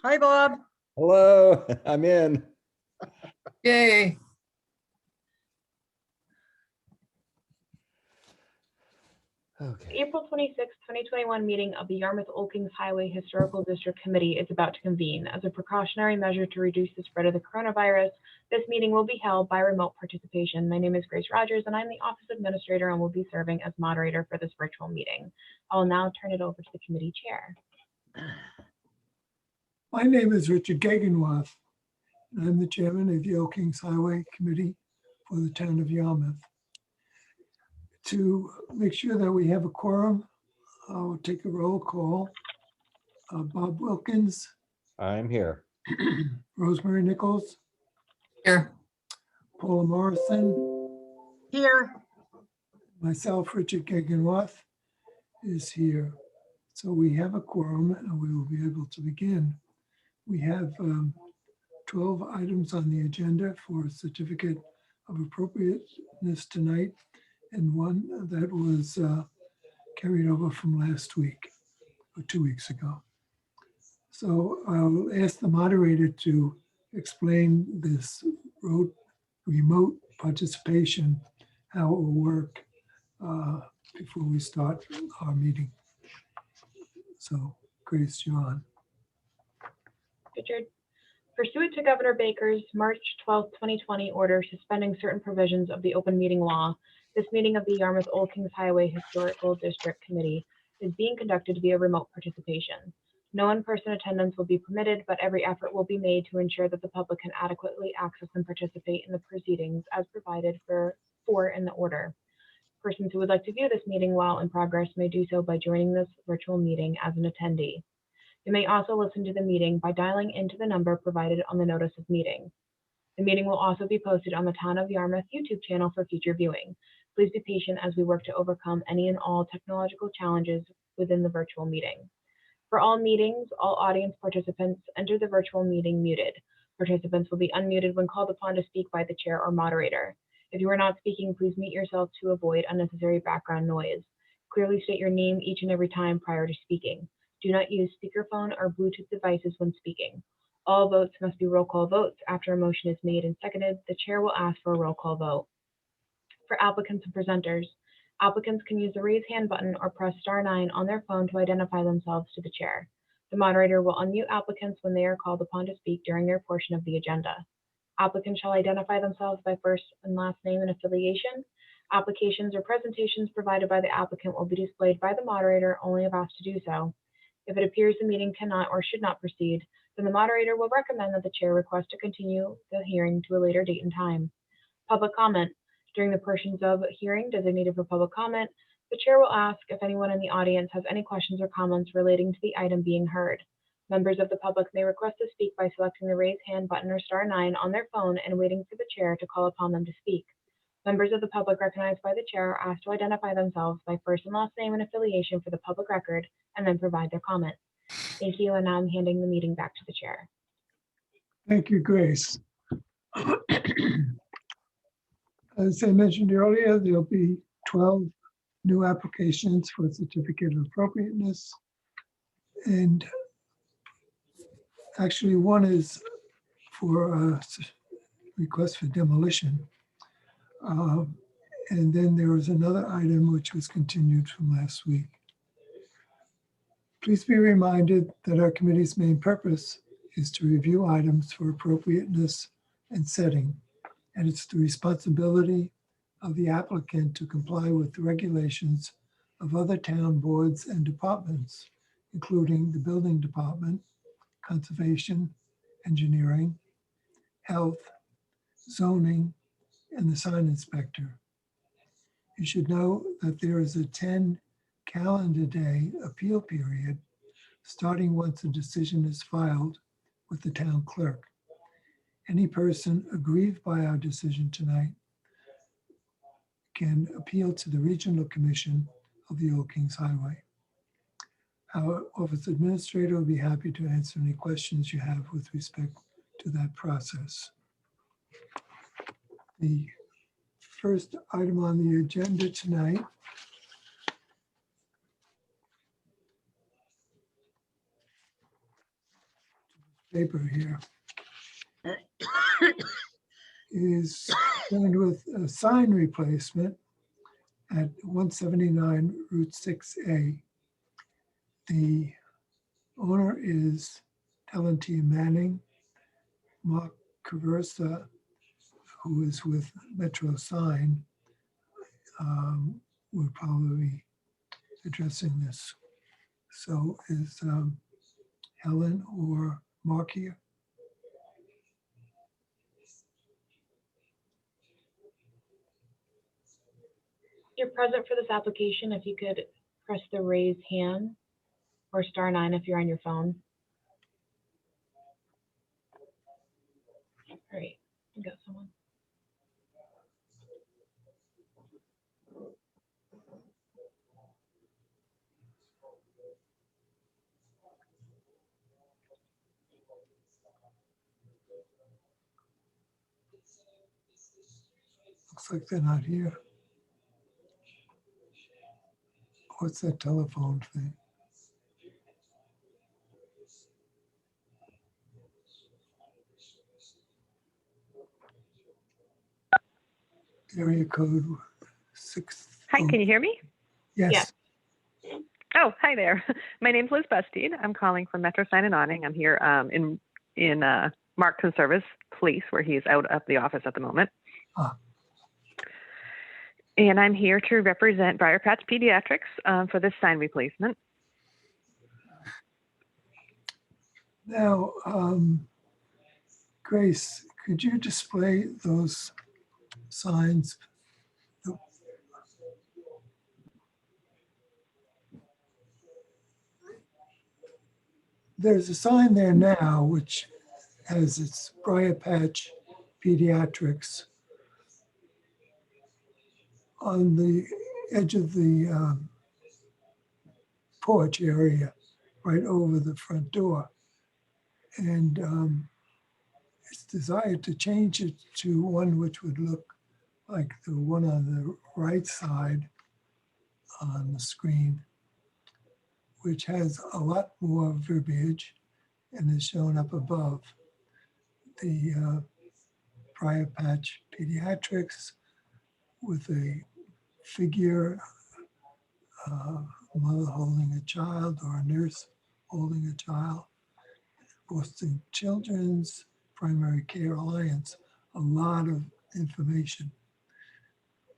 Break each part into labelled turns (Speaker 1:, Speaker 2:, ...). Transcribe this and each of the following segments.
Speaker 1: Hi, Bob.
Speaker 2: Hello, I'm in.
Speaker 1: Yay.
Speaker 2: Okay.
Speaker 3: April 26, 2021 meeting of the Yarmouth Old Kings Highway Historical District Committee is about to convene. As a precautionary measure to reduce the spread of the coronavirus, this meeting will be held by remote participation. My name is Grace Rogers, and I'm the Office Administrator and will be serving as moderator for this virtual meeting. I will now turn it over to the committee chair.
Speaker 4: My name is Richard Gegenwath, and I'm the chairman of the Old Kings Highway Committee for the town of Yarmouth. To make sure that we have a quorum, I'll take a roll call. Bob Wilkins,
Speaker 2: I'm here.
Speaker 4: Rosemary Nichols,
Speaker 1: Here.
Speaker 4: Paula Morrison,
Speaker 1: Here.
Speaker 4: myself, Richard Gegenwath, is here. So we have a quorum and we will be able to begin. We have 12 items on the agenda for a certificate of appropriateness tonight, and one that was carried over from last week or 2 weeks ago. So I'll ask the moderator to explain this remote participation, how it will work before we start our meeting. So Grace, you're on.
Speaker 3: Richard. Pursuant to Governor Baker's March 12, 2020 order suspending certain provisions of the open meeting law, this meeting of the Yarmouth Old Kings Highway Historical District Committee is being conducted via remote participation. No in-person attendance will be permitted, but every effort will be made to ensure that the public can adequately access and participate in the proceedings as provided for in the order. Persons who would like to view this meeting while in progress may do so by joining this virtual meeting as an attendee. You may also listen to the meeting by dialing into the number provided on the notice of meeting. The meeting will also be posted on the Town of Yarmouth YouTube channel for future viewing. Please be patient as we work to overcome any and all technological challenges within the virtual meeting. For all meetings, all audience participants enter the virtual meeting muted. Participants will be unmuted when called upon to speak by the chair or moderator. If you are not speaking, please mute yourself to avoid unnecessary background noise. Clearly state your name each and every time prior to speaking. Do not use speakerphone or Bluetooth devices when speaking. All votes must be roll call votes. After a motion is made and seconded, the chair will ask for a roll call vote. For applicants and presenters, applicants can use the raise hand button or press *9 on their phone to identify themselves to the chair. The moderator will unmute applicants when they are called upon to speak during their portion of the agenda. Applicants shall identify themselves by first and last name and affiliation. Applications or presentations provided by the applicant will be displayed by the moderator only if asked to do so. If it appears the meeting cannot or should not proceed, then the moderator will recommend that the chair request to continue the hearing to a later date and time. Public comment. During the portions of hearing designated for public comment, the chair will ask if anyone in the audience has any questions or comments relating to the item being heard. Members of the public may request to speak by selecting the raise hand button or *9 on their phone and waiting for the chair to call upon them to speak. Members of the public recognized by the chair are asked to identify themselves by first and last name and affiliation for the public record and then provide their comment. Thank you, and now I'm handing the meeting back to the chair.
Speaker 4: Thank you, Grace. As I mentioned earlier, there'll be 12 new applications for a certificate of appropriateness. And actually one is for a request for demolition. And then there was another item which was continued from last week. Please be reminded that our committee's main purpose is to review items for appropriateness and setting, and it's the responsibility of the applicant to comply with the regulations of other town boards and departments, including the building department, conservation, engineering, health, zoning, and the sign inspector. You should know that there is a 10 calendar day appeal period starting once a decision is filed with the town clerk. Any person aggrieved by our decision tonight can appeal to the Regional Commission of the Old Kings Highway. Our office administrator will be happy to answer any questions you have with respect to that process. The first item on the agenda tonight paper here, is concerned with a sign replacement at 179 Route 6A. The owner is Helen T. Manning. Mark Caversa, who is with Metro Sign, will probably be addressing this. So is Helen or Mark here?
Speaker 3: You're present for this application. If you could press the raise hand or *9 if you're on your phone. All right, we got someone.
Speaker 4: Looks like they're not here. What's that telephone thing? Area code 6.
Speaker 5: Hi, can you hear me?
Speaker 4: Yes.
Speaker 3: Yeah.
Speaker 5: Oh, hi there. My name's Liz Bustede. I'm calling from Metro Sign and Awning. I'm here in Mark Conserva's place where he's out of the office at the moment.
Speaker 4: Ah.
Speaker 5: And I'm here to represent Briar Patch Pediatrics for this sign replacement.
Speaker 4: Now, Grace, could you display those signs? There's a sign there now which has its Briar Patch Pediatrics on the edge of the porch area, right over the front door. And it's desired to change it to one which would look like the one on the right side on the screen, which has a lot more verbiage and is shown up above. The Briar Patch Pediatrics with a figure, a mother holding a child or a nurse holding a child, Boston Children's Primary Care Alliance, a lot of information.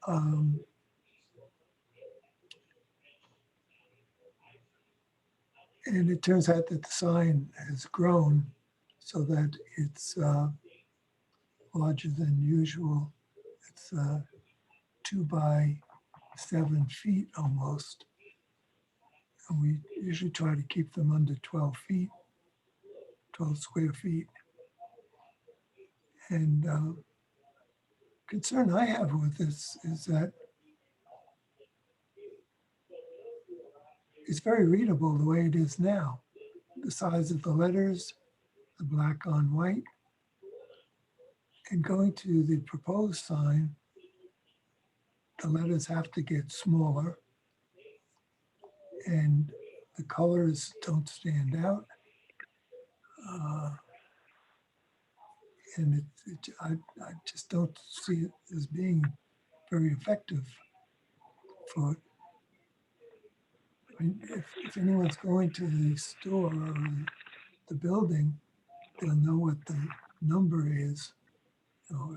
Speaker 4: And it turns out that the sign has grown so that it's larger than usual. It's 2 by 7 feet almost. And we usually try to keep them under 12 feet, 12 square feet. And concern I have with this is that it's very readable the way it is now. The size of the letters, the black on white. And going to the proposed sign, the letters have to get smaller and the colors don't stand out. And I just don't see it as being very effective for, I mean, if anyone's going to the store or the building, they'll know what the number is. You know,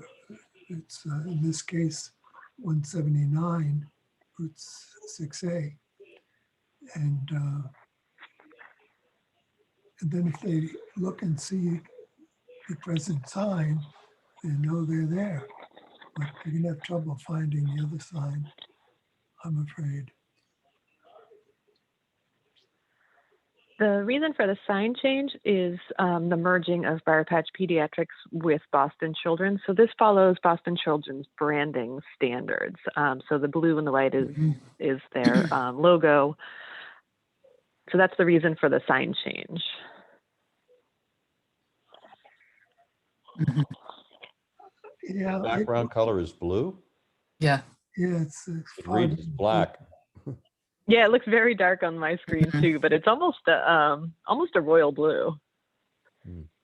Speaker 4: it's in this case 179 Route 6A, and then if they look and see the present sign, they know they're there. But they're gonna have trouble finding the other sign, I'm afraid.
Speaker 5: The reason for the sign change is the merging of Briar Patch Pediatrics with Boston Children's. So this follows Boston Children's branding standards. So the blue and the white is their logo. So that's the reason for the sign change.
Speaker 4: Yeah,
Speaker 2: Background color is blue.
Speaker 1: Yeah.
Speaker 4: it's
Speaker 2: It reads as black.
Speaker 5: Yeah, it looks very dark on my screen too, but it's almost a royal blue.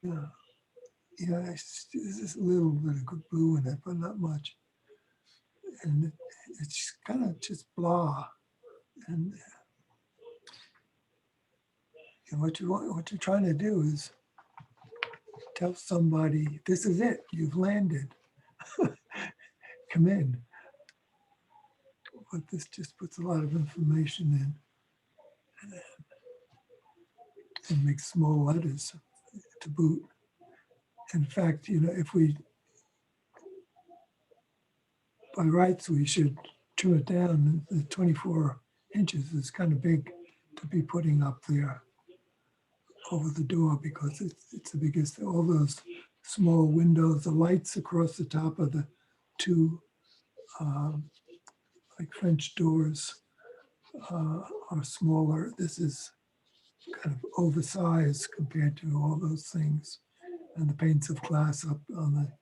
Speaker 4: Yeah, yeah, there's just a little bit of good blue in it, but not much. And it's kind of just blah. And what you're trying to do is tell somebody, this is it, you've landed. Come in. But this just puts a lot of information in and makes small letters to boot. In fact, if we, by rights, we should trim it down. The 24 inches is kind of big to be putting up there over the door because it's the biggest. All those small windows, the lights across the top of the two like French doors are smaller. This is kind of oversized compared to all those things. And the panes of glass up on the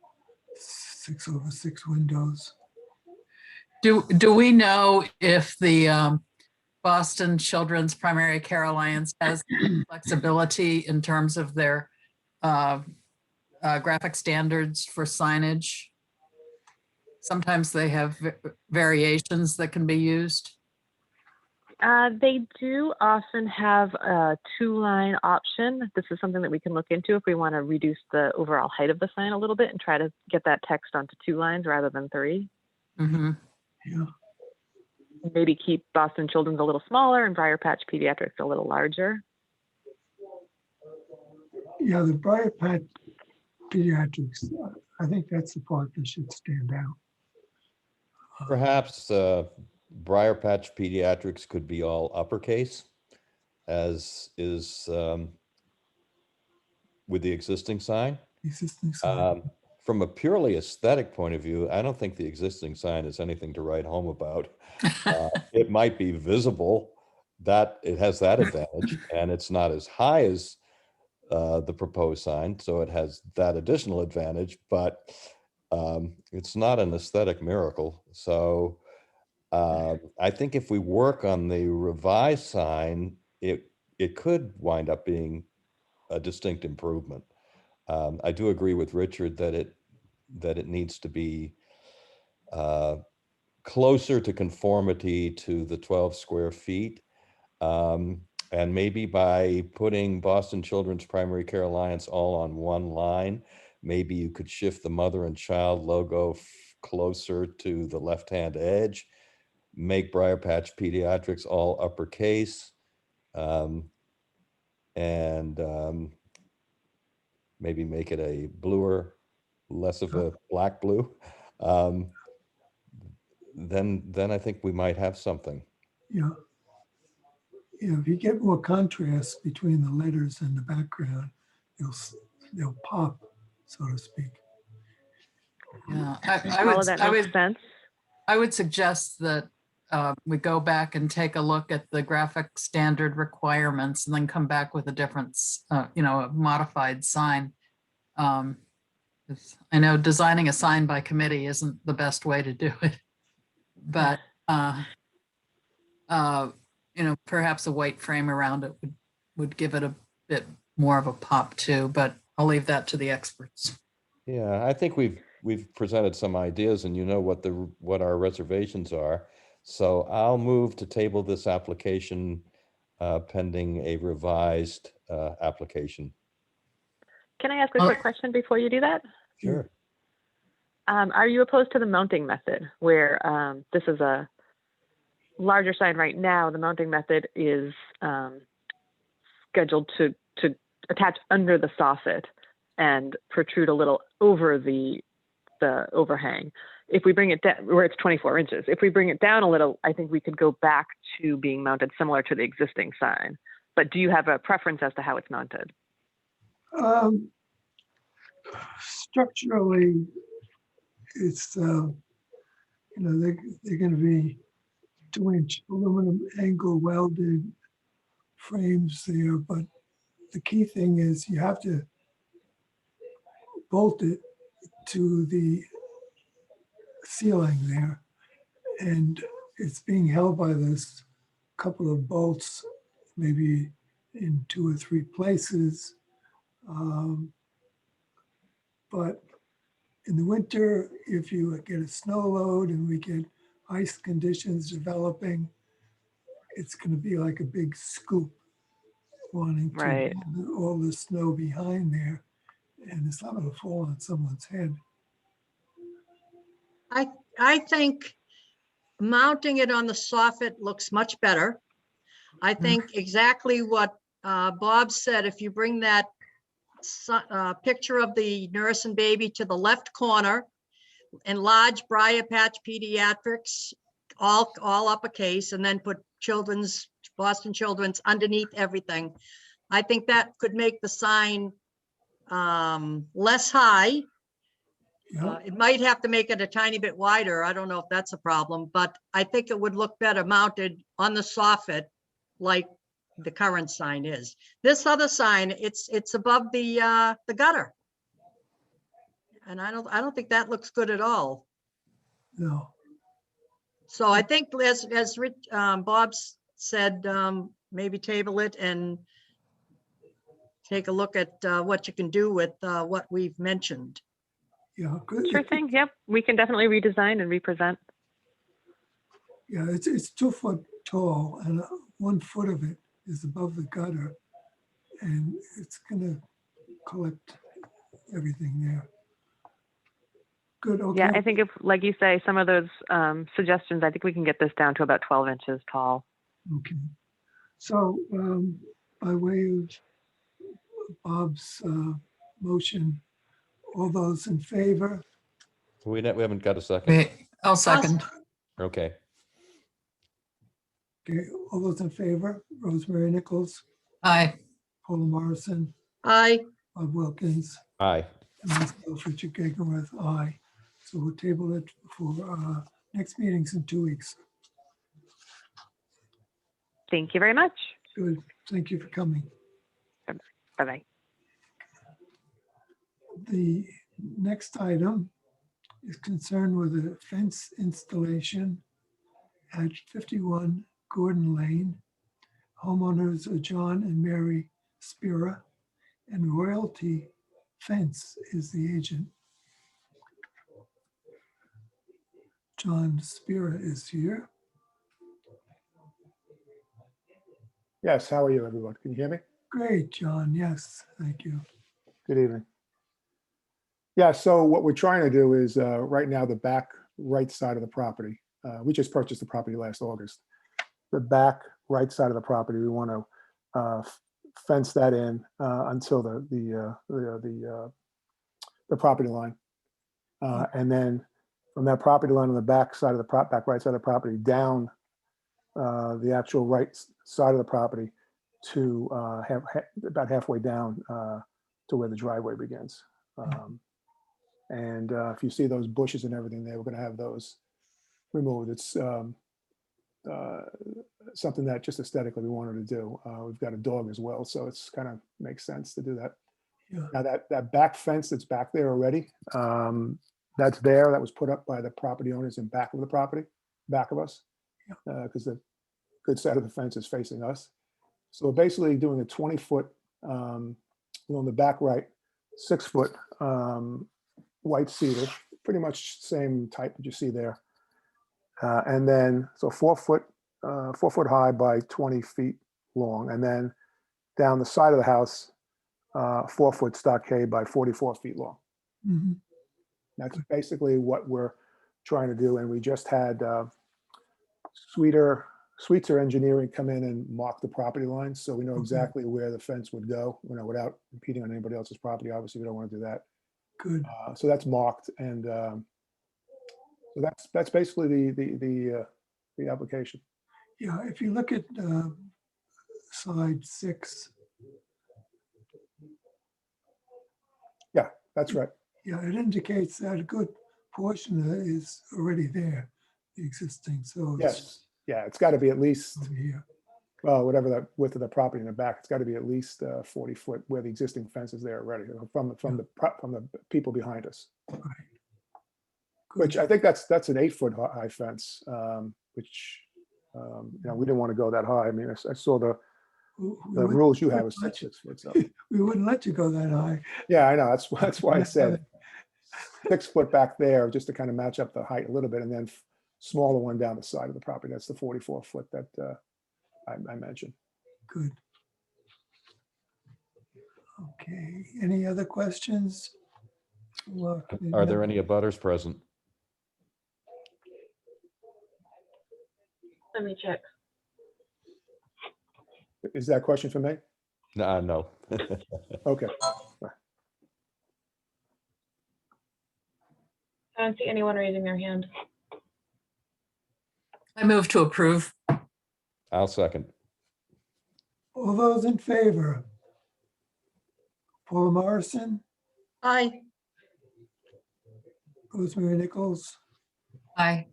Speaker 4: 6/6 windows.
Speaker 1: Do we know if the Boston Children's Primary Care Alliance has flexibility in terms of their graphic standards for signage? Sometimes they have variations that can be used.
Speaker 5: They do often have a 2-line option. This is something that we can look into if we want to reduce the overall height of the sign a little bit and try to get that text onto 2 lines rather than 3.
Speaker 1: Mm-hmm.
Speaker 4: Yeah.
Speaker 5: Maybe keep Boston Children's a little smaller and Briar Patch Pediatrics a little larger.
Speaker 4: Yeah, the Briar Patch Pediatrics, I think that's the part that should stand out.
Speaker 2: Perhaps Briar Patch Pediatrics could be all uppercase, as is with the existing sign.
Speaker 4: Existing sign.
Speaker 2: From a purely aesthetic point of view, I don't think the existing sign is anything to write home about. It might be visible, that it has that advantage, and it's not as high as the proposed sign, so it has that additional advantage, but it's not an aesthetic miracle. So I think if we work on the revised sign, it could wind up being a distinct improvement. I do agree with Richard that it needs to be closer to conformity to the 12 square feet. And maybe by putting Boston Children's Primary Care Alliance all on one line, maybe you could shift the mother and child logo closer to the left-hand edge, make Briar Patch Pediatrics all uppercase, and maybe make it a bluer, less of a black blue. Then I think we might have something.
Speaker 4: Yeah. Yeah, if you get more contrast between the letters and the background, they'll pop, so to speak.
Speaker 1: Yeah,
Speaker 5: All of that makes sense.
Speaker 1: I would suggest that we go back and take a look at the graphic standard requirements and then come back with a different, a modified sign. I know designing a sign by committee isn't the best way to do it, but perhaps a white frame around it would give it a bit more of a pop too, but I'll leave that to the experts.
Speaker 2: Yeah, I think we've presented some ideas, and what our reservations are. So I'll move to table this application pending a revised application.
Speaker 5: Can I ask a quick question before you do that?
Speaker 2: Sure.
Speaker 5: Are you opposed to the mounting method where this is a larger sign right now? The mounting method is scheduled to attach under the soffit and protrude a little over the overhang. If we bring it down, where it's 24 inches, if we bring it down a little, I think we could go back to being mounted similar to the existing sign. But do you have a preference as to how it's mounted?
Speaker 4: Structurally, it's they're going to be 2-inch aluminum angle welded frames there, but the key thing is you have to bolt it to the ceiling there, and it's being held by this couple of bolts, maybe in 2 or 3 places. But in the winter, if you get a snow load and we get ice conditions developing, it's going to be like a big scoop wanting to
Speaker 5: Right.
Speaker 4: hold all the snow behind there. And it's not going to fall on someone's head.
Speaker 6: I think mounting it on the soffit looks much better. I think exactly what Bob said, if you bring that picture of the nurse and baby to the left corner, enlarge Briar Patch Pediatrics, all uppercase, and then put Boston Children's underneath everything. I think that could make the sign less high.
Speaker 4: Yeah,
Speaker 6: It might have to make it a tiny bit wider. I don't know if that's a problem, but I think it would look better mounted on the soffit like the current sign is. This other sign, it's above the gutter. And I don't think that looks good at all.
Speaker 4: no.
Speaker 6: So I think as Bob said, maybe table it and take a look at what you can do with what we've mentioned.
Speaker 4: Yeah, good.
Speaker 5: Sure thing. Yep. We can definitely redesign and represent.
Speaker 4: Yeah, it's 2 foot tall and 1 foot of it is above the gutter. And it's going to collect everything there. Good, okay.
Speaker 5: Yeah, I think if, like you say, some of those suggestions, I think we can get this down to about 12 inches tall.
Speaker 4: Okay. So by way of Bob's motion, all those in favor?
Speaker 2: We haven't got a second.
Speaker 1: Wait, I'll second.
Speaker 2: Okay.
Speaker 4: Okay, all those in favor? Rosemary Nichols,
Speaker 1: Aye.
Speaker 4: Paula Morrison,
Speaker 6: Aye.
Speaker 4: Bob Wilkins,
Speaker 2: Aye.
Speaker 4: and myself, Richard Gagenworth, aye. So we'll table it for next meetings in 2 weeks.
Speaker 5: Thank you very much.
Speaker 4: Good, thank you for coming.
Speaker 5: Bye-bye.
Speaker 4: The next item is concerned with a fence installation at 51 Gordon Lane. Homeowners are John and Mary Spira, and Royalty Fence is the agent. John Spira is here.
Speaker 7: Yes, how are you, everyone? Can you hear me?
Speaker 4: Great, John. Yes, thank you.
Speaker 7: Good evening. Yeah, so what we're trying to do is right now the back right side of the property. We just purchased the property last August. The back right side of the property, we want to fence that in until the property line, and then from that property line on the back side of the back right side of the property down the actual right side of the property to about halfway down to where the driveway begins. And if you see those bushes and everything there, we're going to have those removed. It's something that just aesthetically we wanted to do. We've got a dog as well, so it's kind of makes sense to do that.
Speaker 4: Yeah.
Speaker 7: Now that back fence that's back there already, that's there. That was put up by the property owners in back of the property, back of us, because the good side of the fence is facing us. So we're basically doing a 20-foot, on the back right, 6-foot white cedar, pretty much same type that you see there. And then, so 4 foot high by 20 feet long. And then down the side of the house, 4-foot stockade by 44 feet long.
Speaker 4: Mhm.
Speaker 7: That's basically what we're trying to do. And we just had Sweetser Engineering come in and mark the property lines. So we know exactly where the fence would go, without impeding on anybody else's property. Obviously, we don't want to do that.
Speaker 4: Good.
Speaker 7: So that's marked. And so that's basically the application.
Speaker 4: Yeah, if you look at slide 6,
Speaker 7: Yeah, that's right.
Speaker 4: yeah, it indicates that a good portion of it is already there, the existing. So it's
Speaker 7: Yes. Yeah, it's got to be at least,
Speaker 4: over here.
Speaker 7: well, whatever the width of the property in the back, it's got to be at least 40 foot where the existing fence is there already from the people behind us.
Speaker 4: Right.
Speaker 7: Which I think that's an 8-foot high fence, which we didn't want to go that high. I mean, I saw the rules you have is 6 foot. So
Speaker 4: We wouldn't let you go that high.
Speaker 7: yeah, I know. That's why I said 6 foot back there just to kind of match up the height a little bit, and then smaller one down the side of the property. That's the 44 foot that I mentioned.
Speaker 4: Good. Okay, any other questions? Well,
Speaker 2: Are there any abutters present?
Speaker 3: Let me check.
Speaker 7: Is that a question for me?
Speaker 2: No.
Speaker 7: Okay.
Speaker 3: I don't see anyone raising their hand.
Speaker 1: I move to approve.
Speaker 2: I'll second.
Speaker 4: All those in favor? Paula Morrison,
Speaker 6: Aye.
Speaker 4: Rosemary Nichols,
Speaker 1: Aye.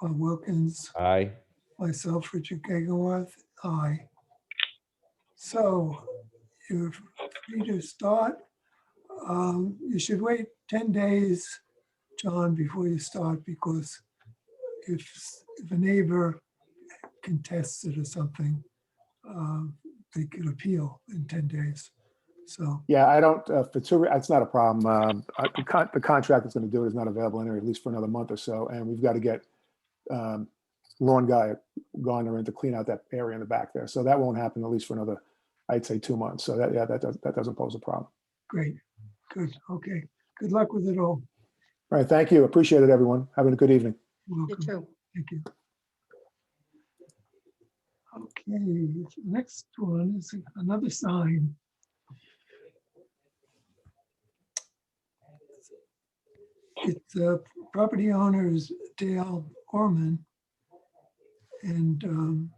Speaker 4: Bob Wilkins,
Speaker 2: Aye.
Speaker 4: myself, Richard Gagenworth, aye. So you're free to start. You should wait 10 days, John, before you start, because if a neighbor contests it or something, they could appeal in 10 days. So,
Speaker 7: Yeah, I don't, it's not a problem. The contract that's going to do it is not available anyway, at least for another month or so. And we've got to get lawn guy gone there to clean out that area in the back there. So that won't happen at least for another, I'd say 2 months. So that doesn't pose a problem.
Speaker 4: great, good, okay. Good luck with it all.
Speaker 7: All right, thank you. Appreciate it, everyone. Having a good evening.
Speaker 4: You're
Speaker 6: You
Speaker 4: welcome.
Speaker 6: too.
Speaker 4: Thank you. Okay, next one is another sign. It's property owners Dale Orman and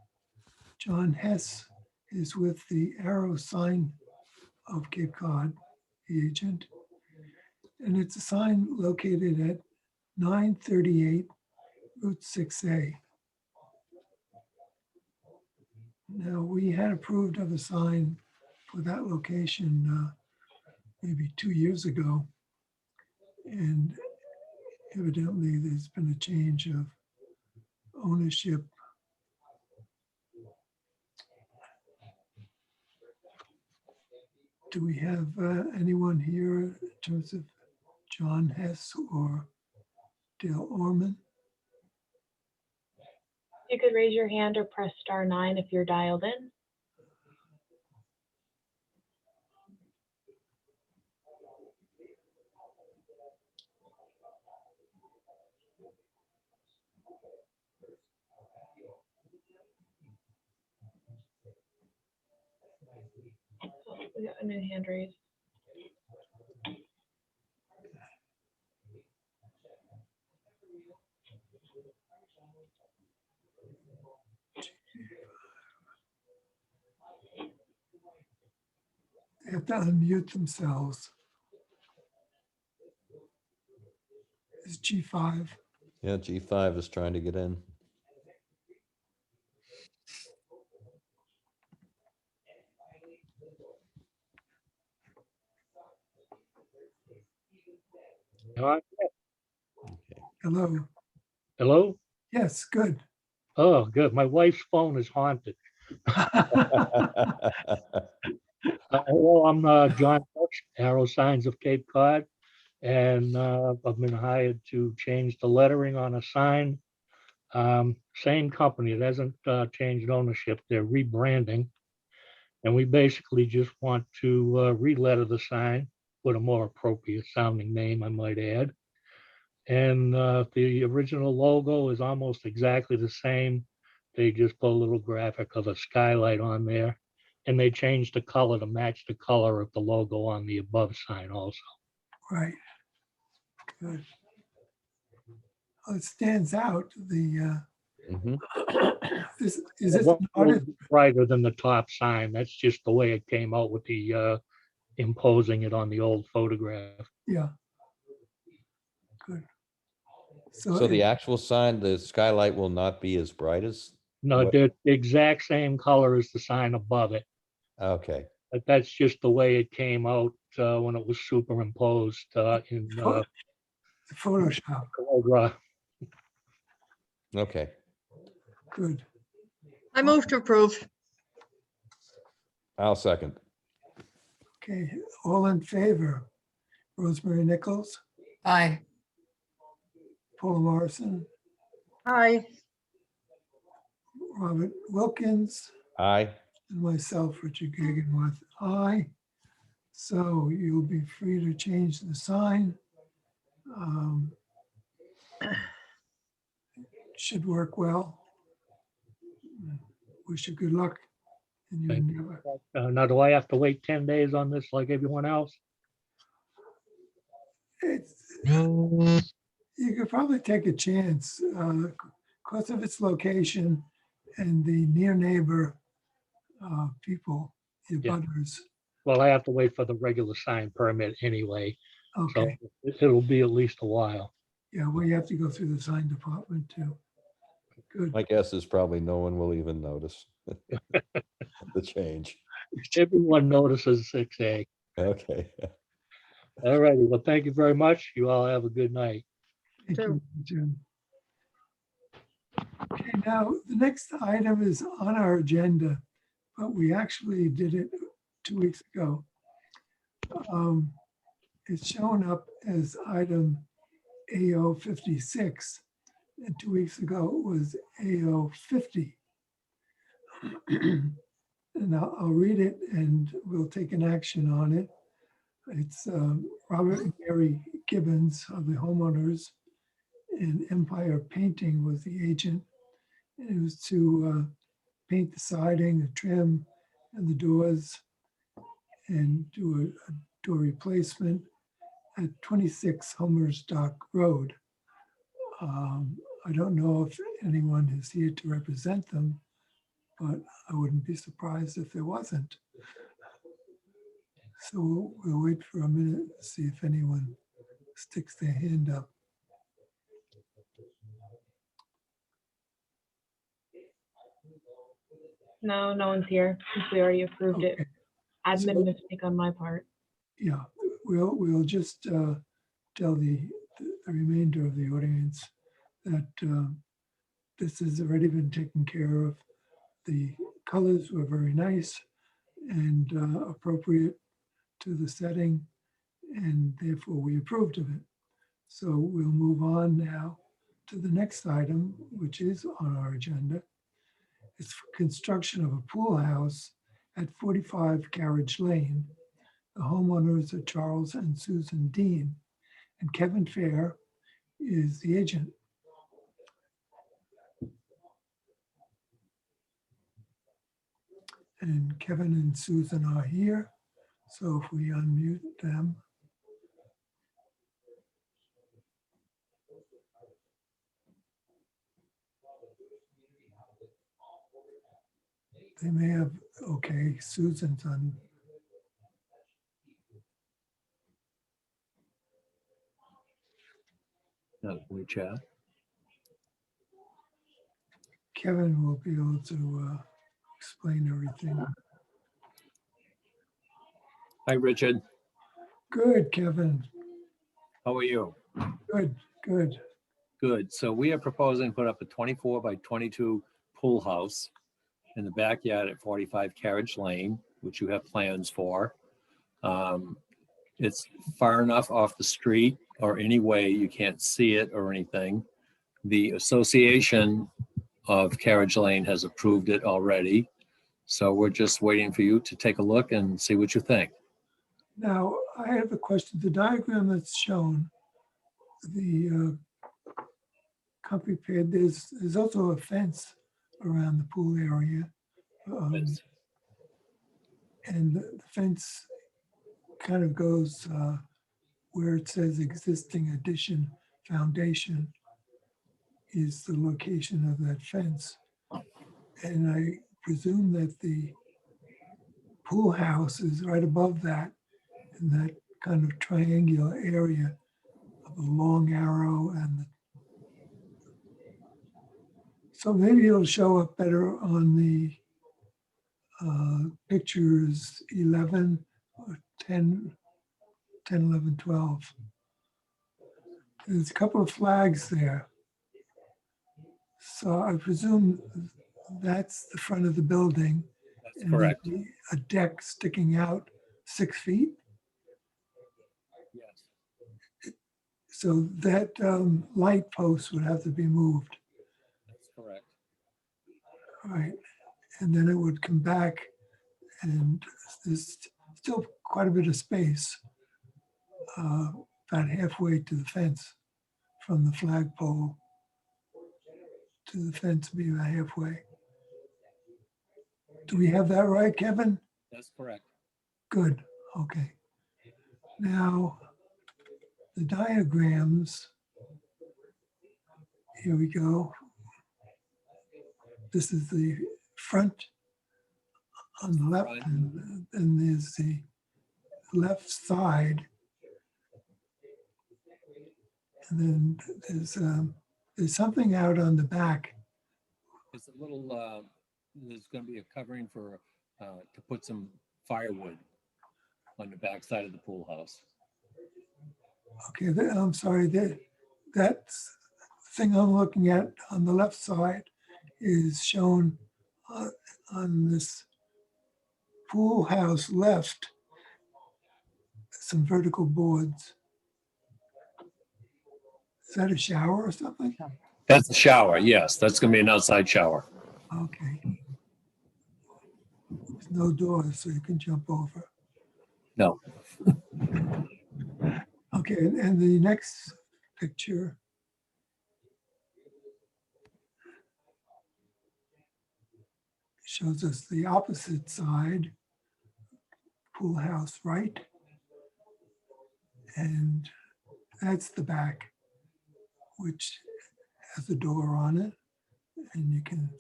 Speaker 4: John Hess is with the Arrow Sign of Cape Cod, the agent. And it's a sign located at 938 Route 6A. Now, we had approved of a sign for that location maybe 2 years ago. And evidently there's been a change of ownership. Do we have anyone here in terms of John Hess or Dale Orman?
Speaker 3: You could raise your hand or press *9 if you're dialed in. Oh, we got a new hand raised.
Speaker 4: They have to unmute themselves. It's G5.
Speaker 2: Yeah, G5 is trying to get in.
Speaker 8: Hi.
Speaker 4: Hello.
Speaker 8: Hello?
Speaker 4: Yes, good.
Speaker 8: Oh, good. My wife's phone is haunted. Hello, I'm John Hutch, Arrow Signs of Cape Cod, and I've been hired to change the lettering on a sign. Same company, it hasn't changed ownership. They're rebranding. And we basically just want to re-letter the sign with a more appropriate sounding name, I might add. And the original logo is almost exactly the same. They just put a little graphic of a skylight on there, and they changed the color to match the color of the logo on the above sign also.
Speaker 4: Right. Good. Oh, it stands out. The
Speaker 2: Mhm.
Speaker 4: is
Speaker 8: It's
Speaker 4: this
Speaker 8: a
Speaker 4: an
Speaker 8: little
Speaker 4: artist?
Speaker 8: bit brighter than the top sign. That's just the way it came out with the imposing it on the old photograph.
Speaker 4: Yeah. Good.
Speaker 2: So the
Speaker 4: it-
Speaker 2: actual sign, the skylight will not be as bright as,
Speaker 8: No,
Speaker 2: What-
Speaker 8: they're the exact same color as the sign above it.
Speaker 2: okay.
Speaker 8: But that's just the way it came out when it was superimposed in
Speaker 4: Pho- Photoshop.
Speaker 8: Cologra.
Speaker 2: Okay.
Speaker 4: Good.
Speaker 6: I move to approve.
Speaker 2: I'll second.
Speaker 4: Okay. All in favor? Rosemary Nichols,
Speaker 1: Aye.
Speaker 4: Paul Morrison,
Speaker 6: Aye.
Speaker 4: Robert Wilkins,
Speaker 2: Aye.
Speaker 4: and myself, Richard Gagenworth. Aye. So you'll be free to change the sign. Should work well. Wish you good luck in your
Speaker 8: Thank you.
Speaker 4: endeavor.
Speaker 8: Now, do I have to wait 10 days on this like everyone else?
Speaker 4: You could probably take a chance because of its location and the near neighbor people, your
Speaker 8: Yeah.
Speaker 4: butters.
Speaker 8: Well, I have to wait for the regular sign permit anyway, so
Speaker 4: Okay,
Speaker 8: it'll be at least a while.
Speaker 4: yeah, well, you have to go through the sign department too. Good.
Speaker 2: My guess is probably no one will even notice the change.
Speaker 8: Everyone notices 6A.
Speaker 2: Okay.
Speaker 8: All righty, well, thank you very much. You all have a good night.
Speaker 4: Thank you, Jim. Okay, now the next item is on our agenda, but we actually did it 2 weeks ago. It's shown up as item AO 56, and 2 weeks ago it was AO 50. And I'll read it and we'll take an action on it. It's Robert and Mary Gibbons of the homeowners, and Empire Painting was the agent. And it was to paint the siding, the trim, and the doors, and do a door replacement at 26 Homer's Dock Road. I don't know if anyone is here to represent them, but I wouldn't be surprised if there wasn't. So we'll wait for a minute to see if anyone sticks their hand up.
Speaker 3: No, no one's here since we already approved it.
Speaker 4: Okay.
Speaker 3: Admin
Speaker 4: So-
Speaker 3: mistake on my part.
Speaker 4: Yeah, we'll just tell the remainder of the audience that this has already been taken care of. The colors were very nice and appropriate to the setting, and therefore we approved of it. So we'll move on now to the next item, which is on our agenda. It's for construction of a pool house at 45 Carriage Lane. The homeowners are Charles and Susan Dean, and Kevin Fair is the agent. And Kevin and Susan are here, so if we unmute them. They may have, okay, Susan's on.
Speaker 9: No, we chat.
Speaker 4: Kevin will be able to explain everything.
Speaker 9: Hi, Richard.
Speaker 4: Good, Kevin.
Speaker 9: How are you?
Speaker 4: Good, good.
Speaker 9: Good. So we are proposing to put up a 24 by 22 pool house in the backyard at 45 Carriage Lane, which you have plans for. It's far enough off the street or any way you can't see it or anything. The Association of Carriage Lane has approved it already. So we're just waiting for you to take a look and see what you think.
Speaker 4: Now, I have a question. The diagram that's shown, the company paid, there's also a fence around the pool area.
Speaker 9: Yes.
Speaker 4: And the fence kind of goes where it says existing addition foundation is the location of that fence. And I presume that the pool house is right above that, in that kind of triangular area of the long arrow and so maybe it'll show up better on the pictures 11 or 10, 11, 12. There's a couple of flags there. So I presume that's the front of the building.
Speaker 9: That's
Speaker 4: And there'd
Speaker 9: correct.
Speaker 4: be a deck sticking out 6 feet.
Speaker 9: Yes.
Speaker 4: So that light post would have to be moved,
Speaker 9: That's correct.
Speaker 4: right? And then it would come back, and there's still quite a bit of space, about halfway to the fence, from the flagpole to the fence, be about halfway. Do we have that right, Kevin?
Speaker 9: That's correct.
Speaker 4: Good, okay. Now, the diagrams, here we go. This is the front on the left,
Speaker 9: Right.
Speaker 4: and then there's the left side. And then there's something out on the back.
Speaker 9: It's a little, there's gonna be a covering for, to put some firewood on the back side of the pool house.
Speaker 4: Okay, I'm sorry, that thing I'm looking at on the left side is shown on this pool house left, some vertical boards. Is that a shower or something?
Speaker 9: That's the shower, yes, that's gonna be an outside shower.
Speaker 4: Okay. There's no doors, so you can jump over.
Speaker 9: No,
Speaker 4: Okay, and the next picture shows us the opposite side, pool house right. And that's the back, which has a door on it, and you can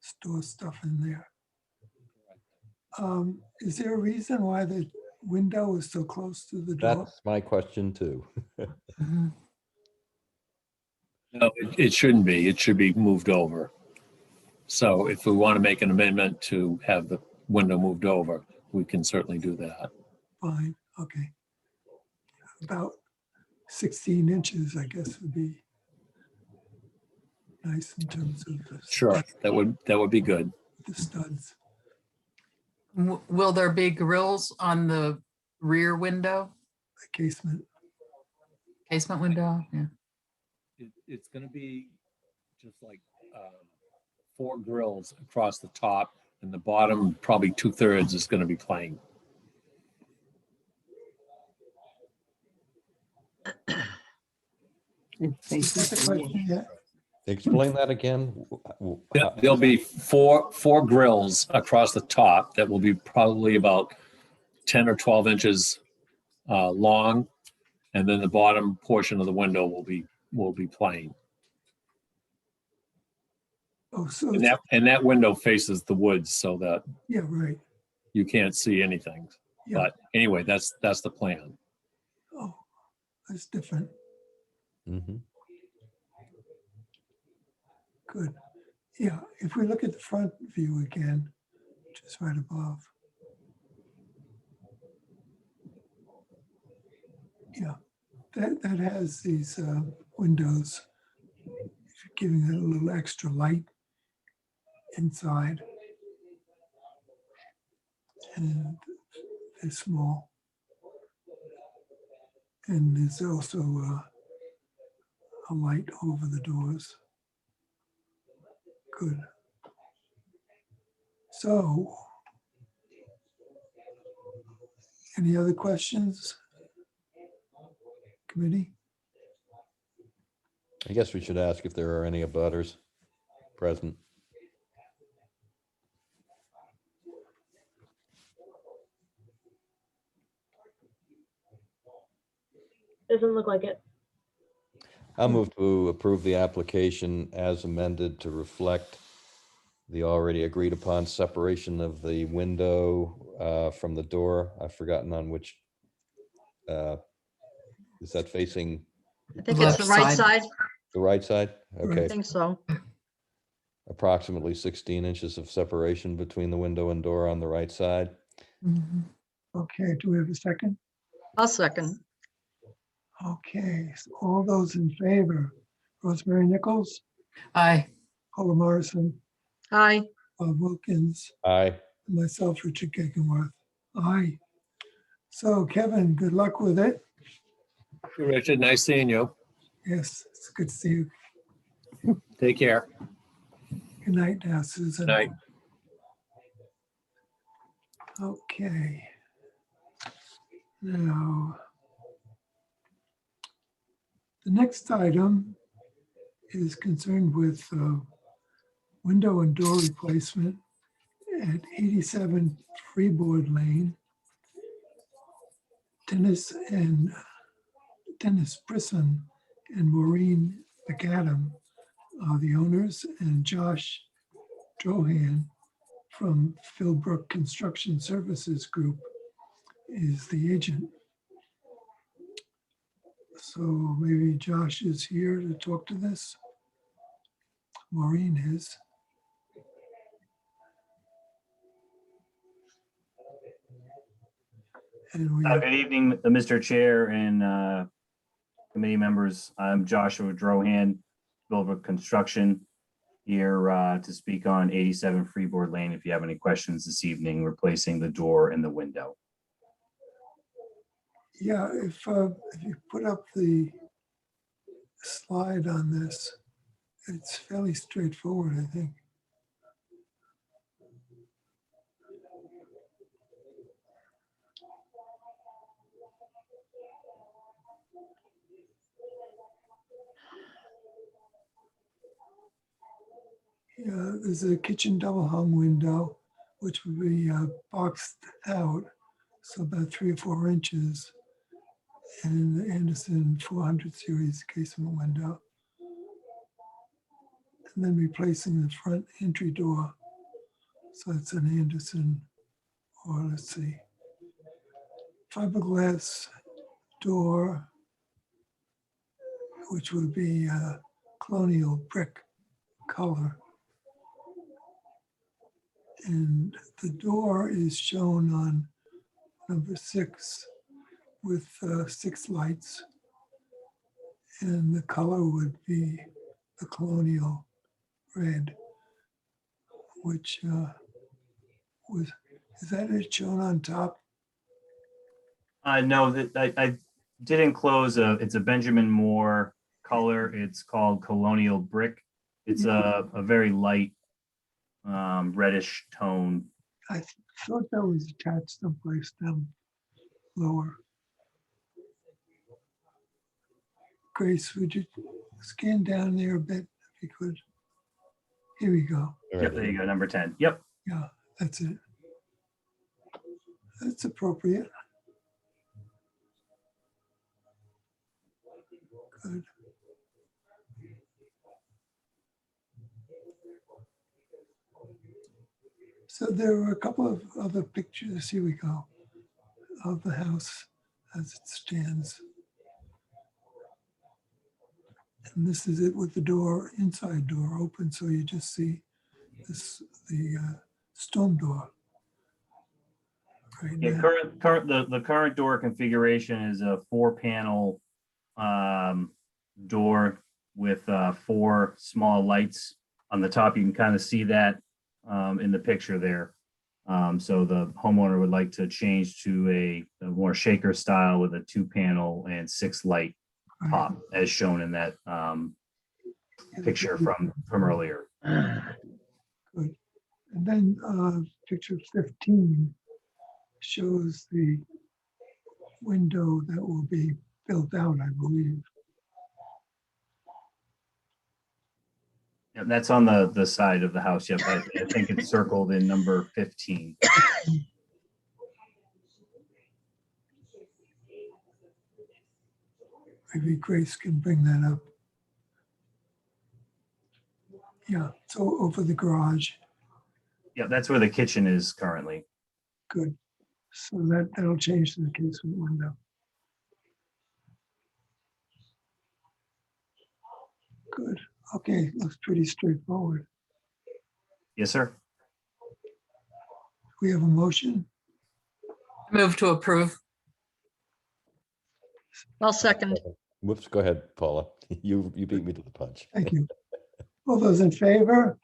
Speaker 4: store stuff in there. Is there a reason why the window is so close to the door?
Speaker 2: That's my question too.
Speaker 1: Mhm.
Speaker 9: no, it shouldn't be. It should be moved over. So if we want to make an amendment to have the window moved over, we can certainly do that.
Speaker 4: Fine, okay. About 16 inches, I guess, would be nice in terms of the
Speaker 9: Sure, that would be good.
Speaker 4: the studs.
Speaker 1: Will there be grills on the rear window,
Speaker 4: The casement.
Speaker 1: casement window? Yeah.
Speaker 9: It's gonna be just like 4 grills across the top, and the bottom, probably 2/3 is gonna be plain.
Speaker 4: Is that the question yet?
Speaker 2: Explain that again.
Speaker 9: There'll be four grills across the top that will be probably about 10 or 12 inches long, and then the bottom portion of the window will be plain.
Speaker 4: Oh, so,
Speaker 9: And that window faces the woods so that
Speaker 4: yeah, right.
Speaker 9: you can't see anything.
Speaker 4: Yeah.
Speaker 9: But anyway, that's the plan.
Speaker 4: Oh, that's different.
Speaker 2: Mhm.
Speaker 4: Good. Yeah, if we look at the front view again, just right above. Yeah, that has these windows, giving it a little extra light inside. And they're small. And there's also a light over the doors. Good. So, any other questions? Committee?
Speaker 2: I guess we should ask if there are any abutters present.
Speaker 3: Doesn't look like it.
Speaker 2: I'll move to approve the application as amended to reflect the already agreed upon separation of the window from the door. I've forgotten on which, is that facing
Speaker 6: I think it's the
Speaker 1: Left
Speaker 6: right
Speaker 1: side.
Speaker 6: side.
Speaker 2: the right side?
Speaker 6: I
Speaker 2: Okay,
Speaker 6: think so.
Speaker 2: approximately 16 inches of separation between the window and door on the right side.
Speaker 1: Mhm.
Speaker 4: Okay, do we have a second?
Speaker 6: I'll second.
Speaker 4: Okay, so all those in favor, Rosemary Nichols,
Speaker 1: Aye.
Speaker 4: Paula Morrison,
Speaker 6: Aye.
Speaker 4: Bob Wilkins,
Speaker 2: Aye.
Speaker 4: and myself, Richard Gakenworth. Aye. So Kevin, good luck with it.
Speaker 9: Richard, nice seeing you.
Speaker 4: Yes, it's good to see you.
Speaker 9: Take care.
Speaker 4: Good night now, Susan.
Speaker 9: Night.
Speaker 4: Okay. Now, the next item is concerned with window and door replacement at 87 Freeboard Lane. Dennis Brisson and Maureen McAdam are the owners, and Josh Drohan from Philbrook Construction Services Group is the agent. So maybe Josh is here to talk to this. Maureen is. And we,
Speaker 10: Good evening, Mr. Chair and committee members. I'm Joshua Drohan, Philbrook Construction, here to speak on 87 Freeboard Lane. If you have any questions this evening, replacing the door and the window.
Speaker 4: yeah, if you put up the slide on this, it's fairly straightforward, I think. Yeah, there's a kitchen double hung window, which would be boxed out, so about 3 or 4 inches. And the Anderson 400 series casement window. And then replacing the front entry door. So it's an Anderson, or let's see, fiberglass door, which would be colonial brick color. And the door is shown on number 6 with 6 lights. And the color would be the colonial red, which is that it shown on top?
Speaker 10: No, that I did enclose it's a Benjamin Moore color. It's called Colonial Brick. It's a very light reddish tone.
Speaker 4: I thought that was attached someplace down lower. Grace, would you scan down there a bit if you could? Here we go.
Speaker 10: Yep, there you go, number 10. Yep.
Speaker 4: Yeah, that's it. That's appropriate. Good. So there are a couple of other pictures, here we go, of the house as it stands. And this is it with the door, inside door open, so you just see this, the storm door. Right
Speaker 10: Yeah,
Speaker 4: now.
Speaker 10: the current door configuration is a 4-panel door with 4 small lights on the top. You can kind of see that in the picture there. So the homeowner would like to change to a more shaker style with a 2-panel and 6 light top, as shown in that picture from earlier.
Speaker 4: Good. And then picture 15 shows the window that will be built out, I believe.
Speaker 10: Yeah, that's on the side of the house. Yep, I think it's circled in number 15.
Speaker 4: Maybe Grace can bring that up. Yeah, so over the garage.
Speaker 10: Yeah, that's where the kitchen is currently.
Speaker 4: Good. So that'll change the casement window. Good. Okay, looks pretty straightforward.
Speaker 10: Yes, sir.
Speaker 4: We have a motion.
Speaker 1: Move to approve.
Speaker 6: I'll second.
Speaker 2: Whoops, go ahead, Paula. You beat me to the punch.
Speaker 4: Thank you. All those in favor?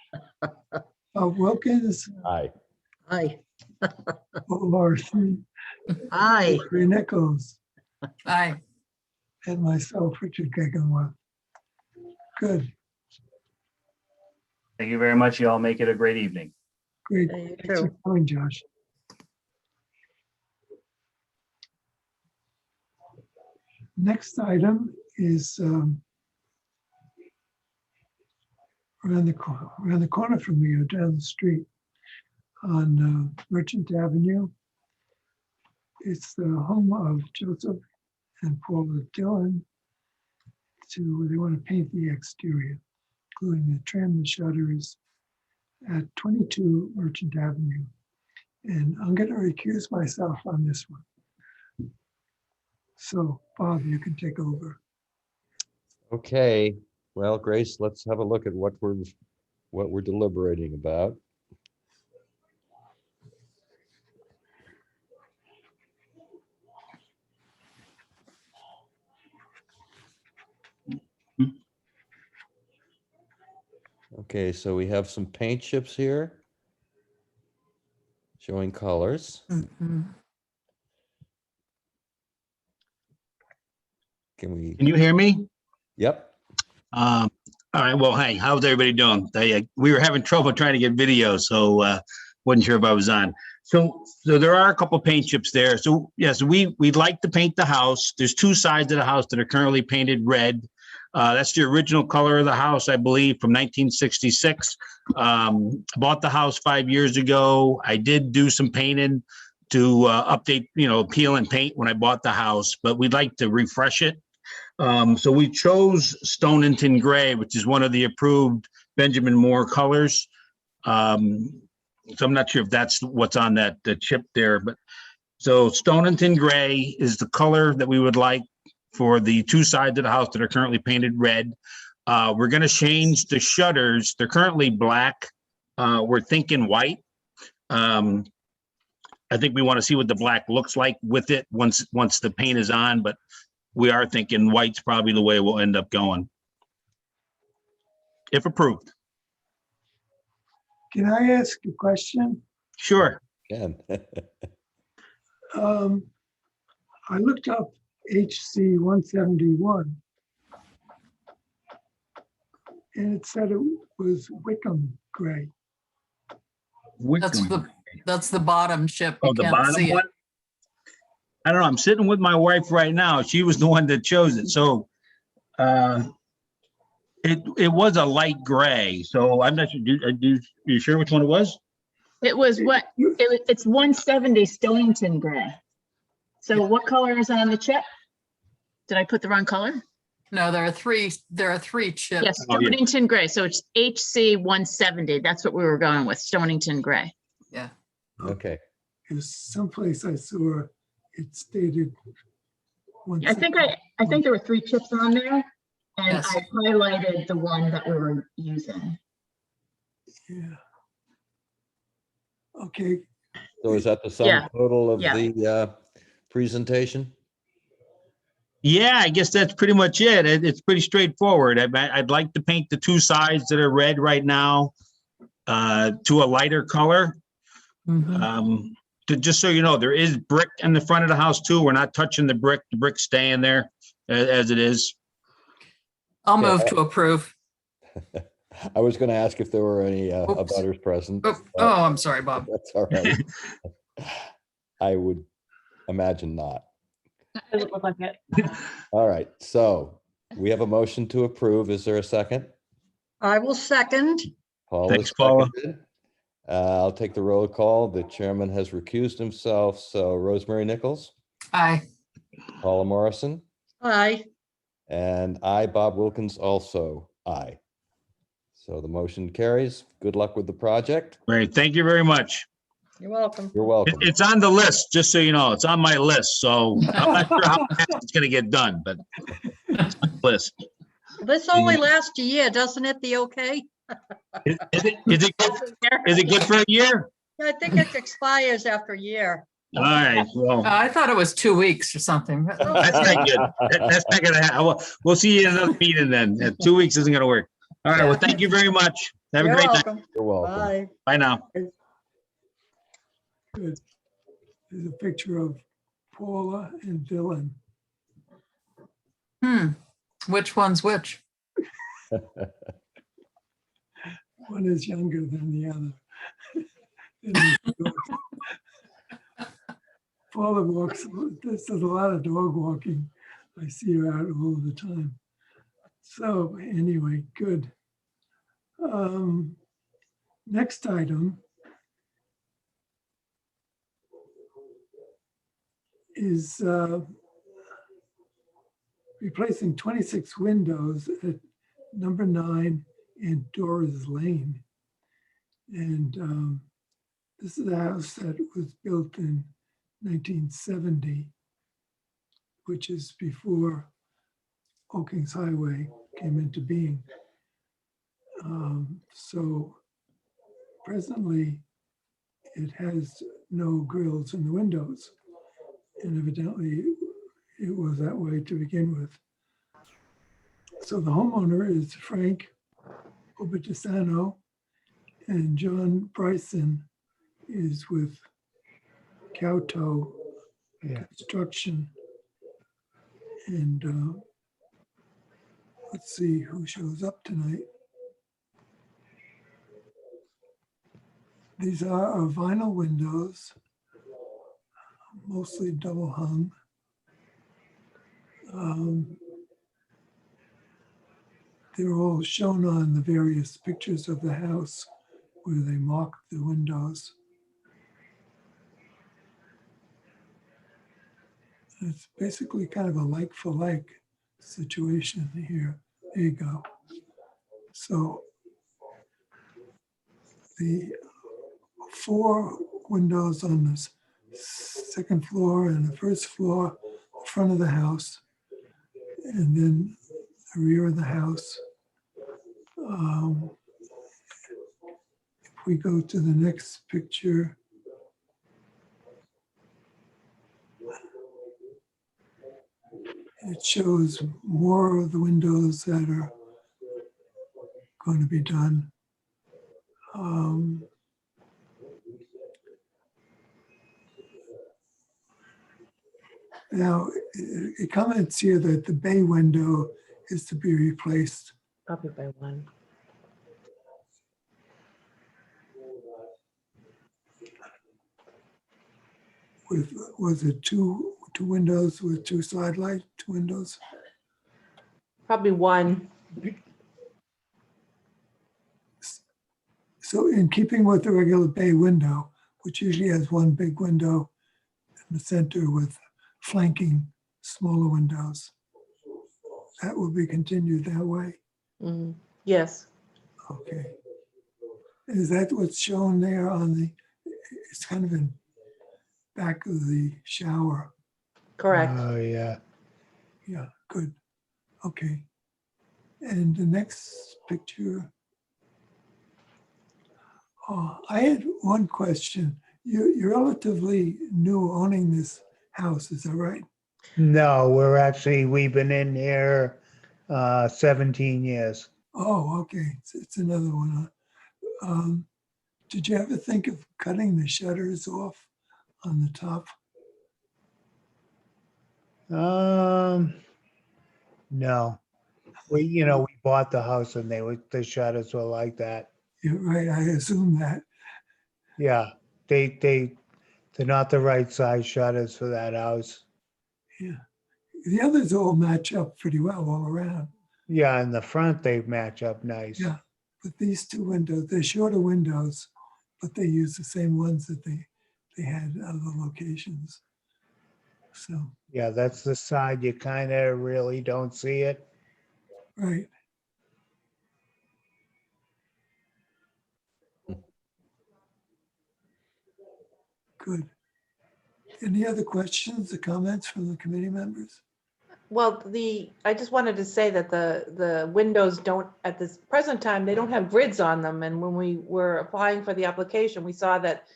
Speaker 4: Wilkins,
Speaker 2: Aye.
Speaker 6: Aye.
Speaker 4: Larson,
Speaker 6: Aye.
Speaker 4: Nichols.
Speaker 1: Aye.
Speaker 4: and myself, Richard Gegenwa. Good,
Speaker 10: Thank you very much. You all make it a great evening.
Speaker 4: great.
Speaker 6: You
Speaker 4: Thanks for
Speaker 6: too.
Speaker 4: coming, Josh. Next item is around the corner from me, or down the street on Merchant Avenue. It's the home of Joseph and Paula Dillon. They want to paint the exterior, including the trim and shutters at 22 Merchant Avenue. And I'm going to recuse myself on this one. So Bob, you can take over.
Speaker 2: Okay, well, Grace, let's have a look at what we're deliberating about. Okay, so we have some paint chips here showing colors.
Speaker 1: Mhm.
Speaker 2: Can
Speaker 11: Can you hear me?
Speaker 2: Yep.
Speaker 11: All right. Well, hey, how's everybody doing? We were having trouble trying to get video, so wasn't sure if I was on. So there are a couple paint chips there. So yes, we'd like to paint the house. There's two sides of the house that are currently painted red. That's the original color of the house, I believe, from 1966. Bought the house 5 years ago. I did do some painting to update, peel and paint when I bought the house, but we'd like to refresh it. So we chose Stonington Gray, which is one of the approved Benjamin Moore colors. So I'm not sure if that's what's on the chip there, but so Stonington Gray is the color that we would like for the two sides of the house that are currently painted red. We're going to change the shutters. They're currently black. We're thinking white. I think we want to see what the black looks like with it once the paint is on, but we are thinking white's probably the way we'll end up going, if approved.
Speaker 4: Can I ask a question?
Speaker 11: Sure.
Speaker 2: Can.
Speaker 4: I looked up HC 171 and it said it was Wickham Gray.
Speaker 1: That's the bottom chip.
Speaker 11: Oh,
Speaker 1: You
Speaker 11: the
Speaker 1: can't
Speaker 11: bottom
Speaker 1: see
Speaker 11: one?
Speaker 1: it.
Speaker 11: I don't know. I'm sitting with my wife right now. She was the one that chose it. So it was a light gray. So I'm not sure. You sure which one it was?
Speaker 12: It was it's 170 Stonington Gray. So what color is on the chip? Did I put the wrong color?
Speaker 1: No, there are three chips.
Speaker 12: Yes,
Speaker 11: Oh, yeah.
Speaker 12: Stonington Gray. So it's HC 170. That's what we were going with, Stonington Gray.
Speaker 1: Yeah.
Speaker 2: Okay.
Speaker 4: There's someplace I saw it stated.
Speaker 12: I think there were three chips on there, and
Speaker 1: Yes.
Speaker 12: I highlighted the one that we were using.
Speaker 4: Yeah. Okay,
Speaker 2: So is that the sum
Speaker 12: Yeah.
Speaker 2: total of
Speaker 12: Yeah.
Speaker 2: the presentation?
Speaker 11: Yeah, I guess that's pretty much it. It's pretty straightforward. I'd like to paint the two sides that are red right now to a lighter color.
Speaker 1: Mhm.
Speaker 11: Just so you know, there is brick in the front of the house too. We're not touching the brick. The brick's staying there as it is.
Speaker 1: I'll move to approve.
Speaker 2: I was going to ask if there were any
Speaker 1: Oops.
Speaker 2: abutters present.
Speaker 1: Oh,
Speaker 2: but
Speaker 1: I'm sorry, Bob.
Speaker 2: That's all right. I would imagine not.
Speaker 3: Doesn't look like it.
Speaker 2: All right, so we have a motion to approve. Is there a second?
Speaker 6: I will second.
Speaker 2: Paul
Speaker 11: Thanks,
Speaker 2: is
Speaker 11: Paula.
Speaker 2: seconded. I'll take the roll call. The chairman has recused himself. So Rosemary Nichols,
Speaker 1: Aye.
Speaker 2: Paula Morrison,
Speaker 6: Aye.
Speaker 2: and I, Bob Wilkins, also aye. So the motion carries. Good luck with the project.
Speaker 11: Great. Thank you very much.
Speaker 6: You're welcome.
Speaker 2: You're welcome.
Speaker 11: It's on the list, just so you know. It's on my list. So I'm not sure how fast it's going to get done, but it's on the list.
Speaker 6: This only lasts a year, doesn't it, the okay?
Speaker 11: Is it good for a year?
Speaker 6: I think it expires after a year.
Speaker 11: All right. Well,
Speaker 1: I thought it was 2 weeks or something.
Speaker 11: that's not good. That's not going to happen. We'll see you in another meeting then. 2 weeks isn't going to work. All right. Well, thank you very much. Have a
Speaker 6: You're
Speaker 11: great night.
Speaker 6: welcome.
Speaker 2: You're welcome.
Speaker 6: Bye.
Speaker 11: Bye now.
Speaker 4: good. There's a picture of Paula and Dylan.
Speaker 1: Which one's which?
Speaker 4: One is younger than the other. And there's dogs. Paula walks, there's a lot of dog walking. I see her out all the time. So anyway, good. Next item is replacing 26 windows at number 9 in Dorris Lane. And this is a house that was built in 1970, which is before Old Kings Highway came into being. So presently, it has no grills in the windows. And evidently, it was that way to begin with. So the homeowner is Frank Obertisano, and John Bryson is with Cowtoe Construction. And let's see who shows up tonight. These are our vinyl windows, mostly double hung. They're all shown on the various pictures of the house where they marked the windows. It's basically kind of a like for like situation here. There you go. So the 4 windows on the second floor and the first floor, front of the house, and then the rear of the house. If we go to the next picture, it shows more of the windows that are going to be done. Now, it comments here that the bay window is to be replaced.
Speaker 13: Probably by 1.
Speaker 4: With, was it two windows with 2 side light windows?
Speaker 13: Probably 1.
Speaker 4: So in keeping with the regular bay window, which usually has 1 big window in the center with flanking smaller windows, that will be continued that way.
Speaker 13: Yes.
Speaker 4: Okay. Is that what's shown there on the, it's kind of in back of the shower.
Speaker 13: Correct.
Speaker 11: Oh, yeah.
Speaker 4: Yeah, good. Okay. And the next picture. Oh, I had one question. You're relatively new owning this house, is that right?
Speaker 14: No, we've been in here 17 years.
Speaker 4: Oh, okay. It's another one. Did you ever think of cutting the shutters off on the top?
Speaker 14: No. We bought the house and the shutters were like that.
Speaker 4: You're right, I assume that.
Speaker 14: Yeah, they're not the right size shutters for that house.
Speaker 4: Yeah. The others all match up pretty well all around.
Speaker 14: Yeah, in the front they match up nice.
Speaker 4: Yeah, but these 2 windows, they're shorter windows, but they use the same ones that they had at other locations. So.
Speaker 14: Yeah, that's the side you kind of really don't see it.
Speaker 4: Right. Good. Any other questions or comments from the committee members?
Speaker 13: Well, I just wanted to say that the windows don't, at this present time, they don't have grids on them. And when we were applying for the application, we saw that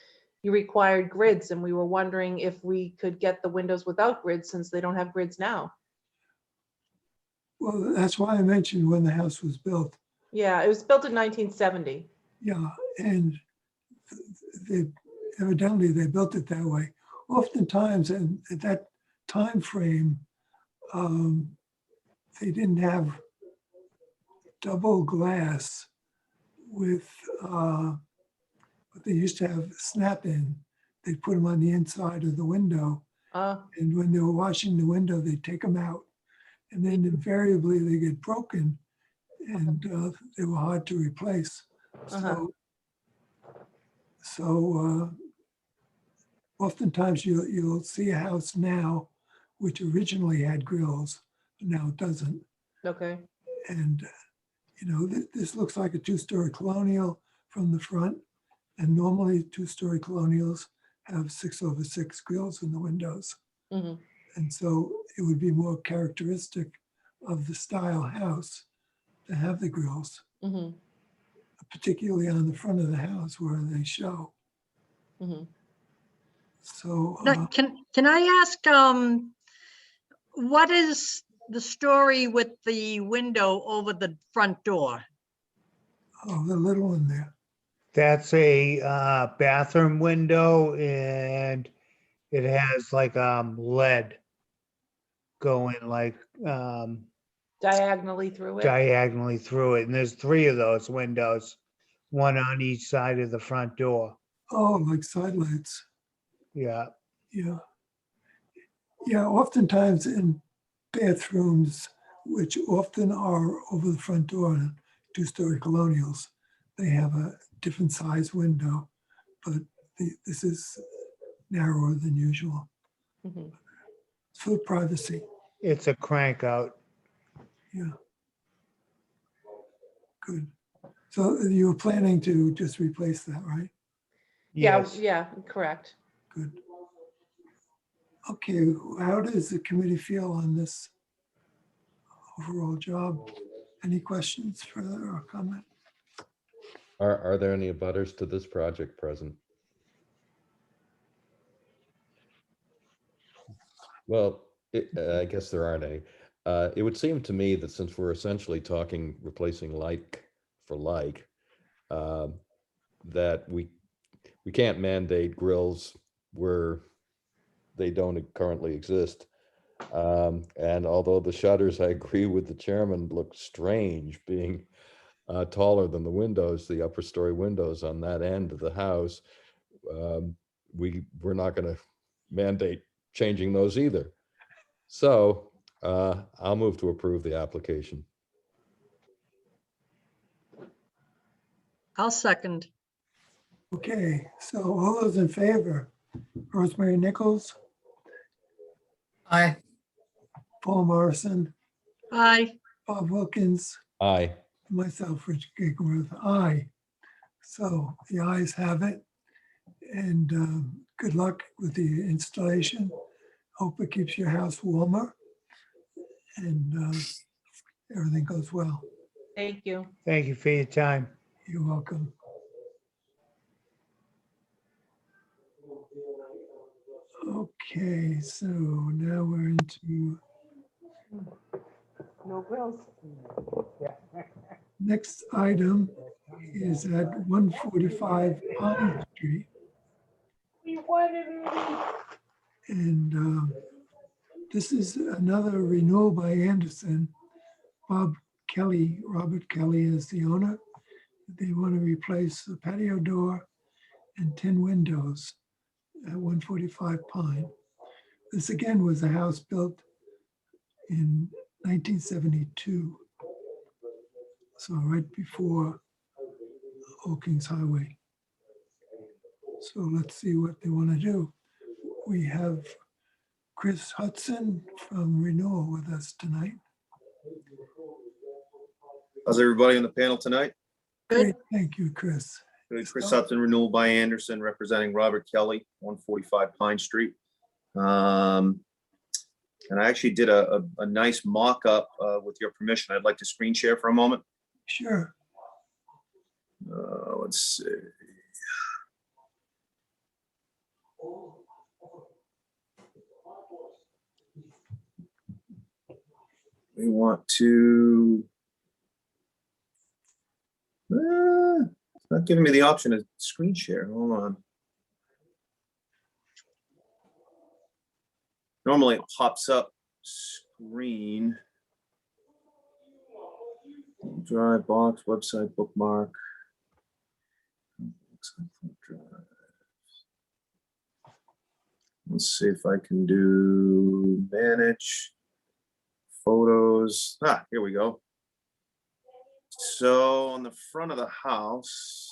Speaker 13: you required grids, and we were wondering if we could get the windows without grids since they don't have grids now.
Speaker 4: Well, that's why I mentioned when the house was built.
Speaker 13: Yeah, it was built in 1970.
Speaker 4: Yeah, and evidently they built it that way. Oftentimes, and at that time frame, they didn't have double glass with what they used to have snap-in. They'd put them on the inside of the window. And when they were washing the window, they'd take them out. And then invariably they get broken and they were hard to replace. So oftentimes you'll see a house now which originally had grills, but now it doesn't.
Speaker 13: Okay.
Speaker 4: And this looks like a two-story colonial from the front, and normally two-story colonials have 6/6 grills in the windows. And so it would be more characteristic of the style house to have the grills, particularly on the front of the house where they show. So
Speaker 6: Now, can I ask, what is the story with the window over the front door?
Speaker 4: oh, the little one there.
Speaker 14: That's a bathroom window, and it has like lead going like
Speaker 13: Diagonally through it.
Speaker 14: diagonally through it. And there's 3 of those windows, one on each side of the front door.
Speaker 4: Oh, like side lights.
Speaker 14: Yeah.
Speaker 4: Yeah. Yeah, oftentimes in bathrooms, which often are over the front door in two-story colonials, they have a different size window, but this is narrower than usual. It's for privacy.
Speaker 14: It's a crank out.
Speaker 4: Yeah. Good. So you were planning to just replace that, right?
Speaker 14: Yes.
Speaker 13: Yeah, correct.
Speaker 4: Good. Okay, how does the committee feel on this overall job? Any questions further or comment?
Speaker 2: Are there any abutters to this project present? Well, I guess there aren't any. It would seem to me that since we're essentially talking replacing like for like, that we can't mandate grills where they don't currently exist. And although the shutters, I agree with the chairman, look strange being taller than the windows, the upper story windows on that end of the house, we're not going to mandate changing those either. So I'll move to approve the application.
Speaker 6: I'll second.
Speaker 4: Okay, so all those in favor, Rosemary Nichols,
Speaker 1: Aye.
Speaker 4: Paul Morrison,
Speaker 6: Aye.
Speaker 4: Bob Wilkins,
Speaker 2: Aye.
Speaker 4: myself, Rich Gigworth, aye. So the ayes have it. And good luck with the installation. Hope it keeps your house warmer and everything goes well.
Speaker 13: Thank you.
Speaker 14: Thank you for your time.
Speaker 4: You're welcome. Okay, so now we're into
Speaker 13: No grills.
Speaker 4: next item is at 145 Pine Street. And this is another renewal by Anderson. Robert Kelly is the owner. They want to replace the patio door and 10 windows at 145 Pine. This again was a house built in 1972. So right before Old Kings Highway. So let's see what they want to do. We have Chris Hudson from Renewal with us tonight.
Speaker 15: How's everybody on the panel tonight?
Speaker 4: Great, thank you, Chris.
Speaker 15: Good. Chris Hudson, Renewal by Anderson, representing Robert Kelly, 145 Pine Street. And I actually did a nice mock-up with your permission. I'd like to screen share for a moment.
Speaker 4: Sure.
Speaker 15: Let's see. We want to, it's not giving me the option to screen share. Hold on. Normally it pops up screen. Drive, box, website, bookmark. Let's see if I can do manage photos. Ah, here we go. So on the front of the house,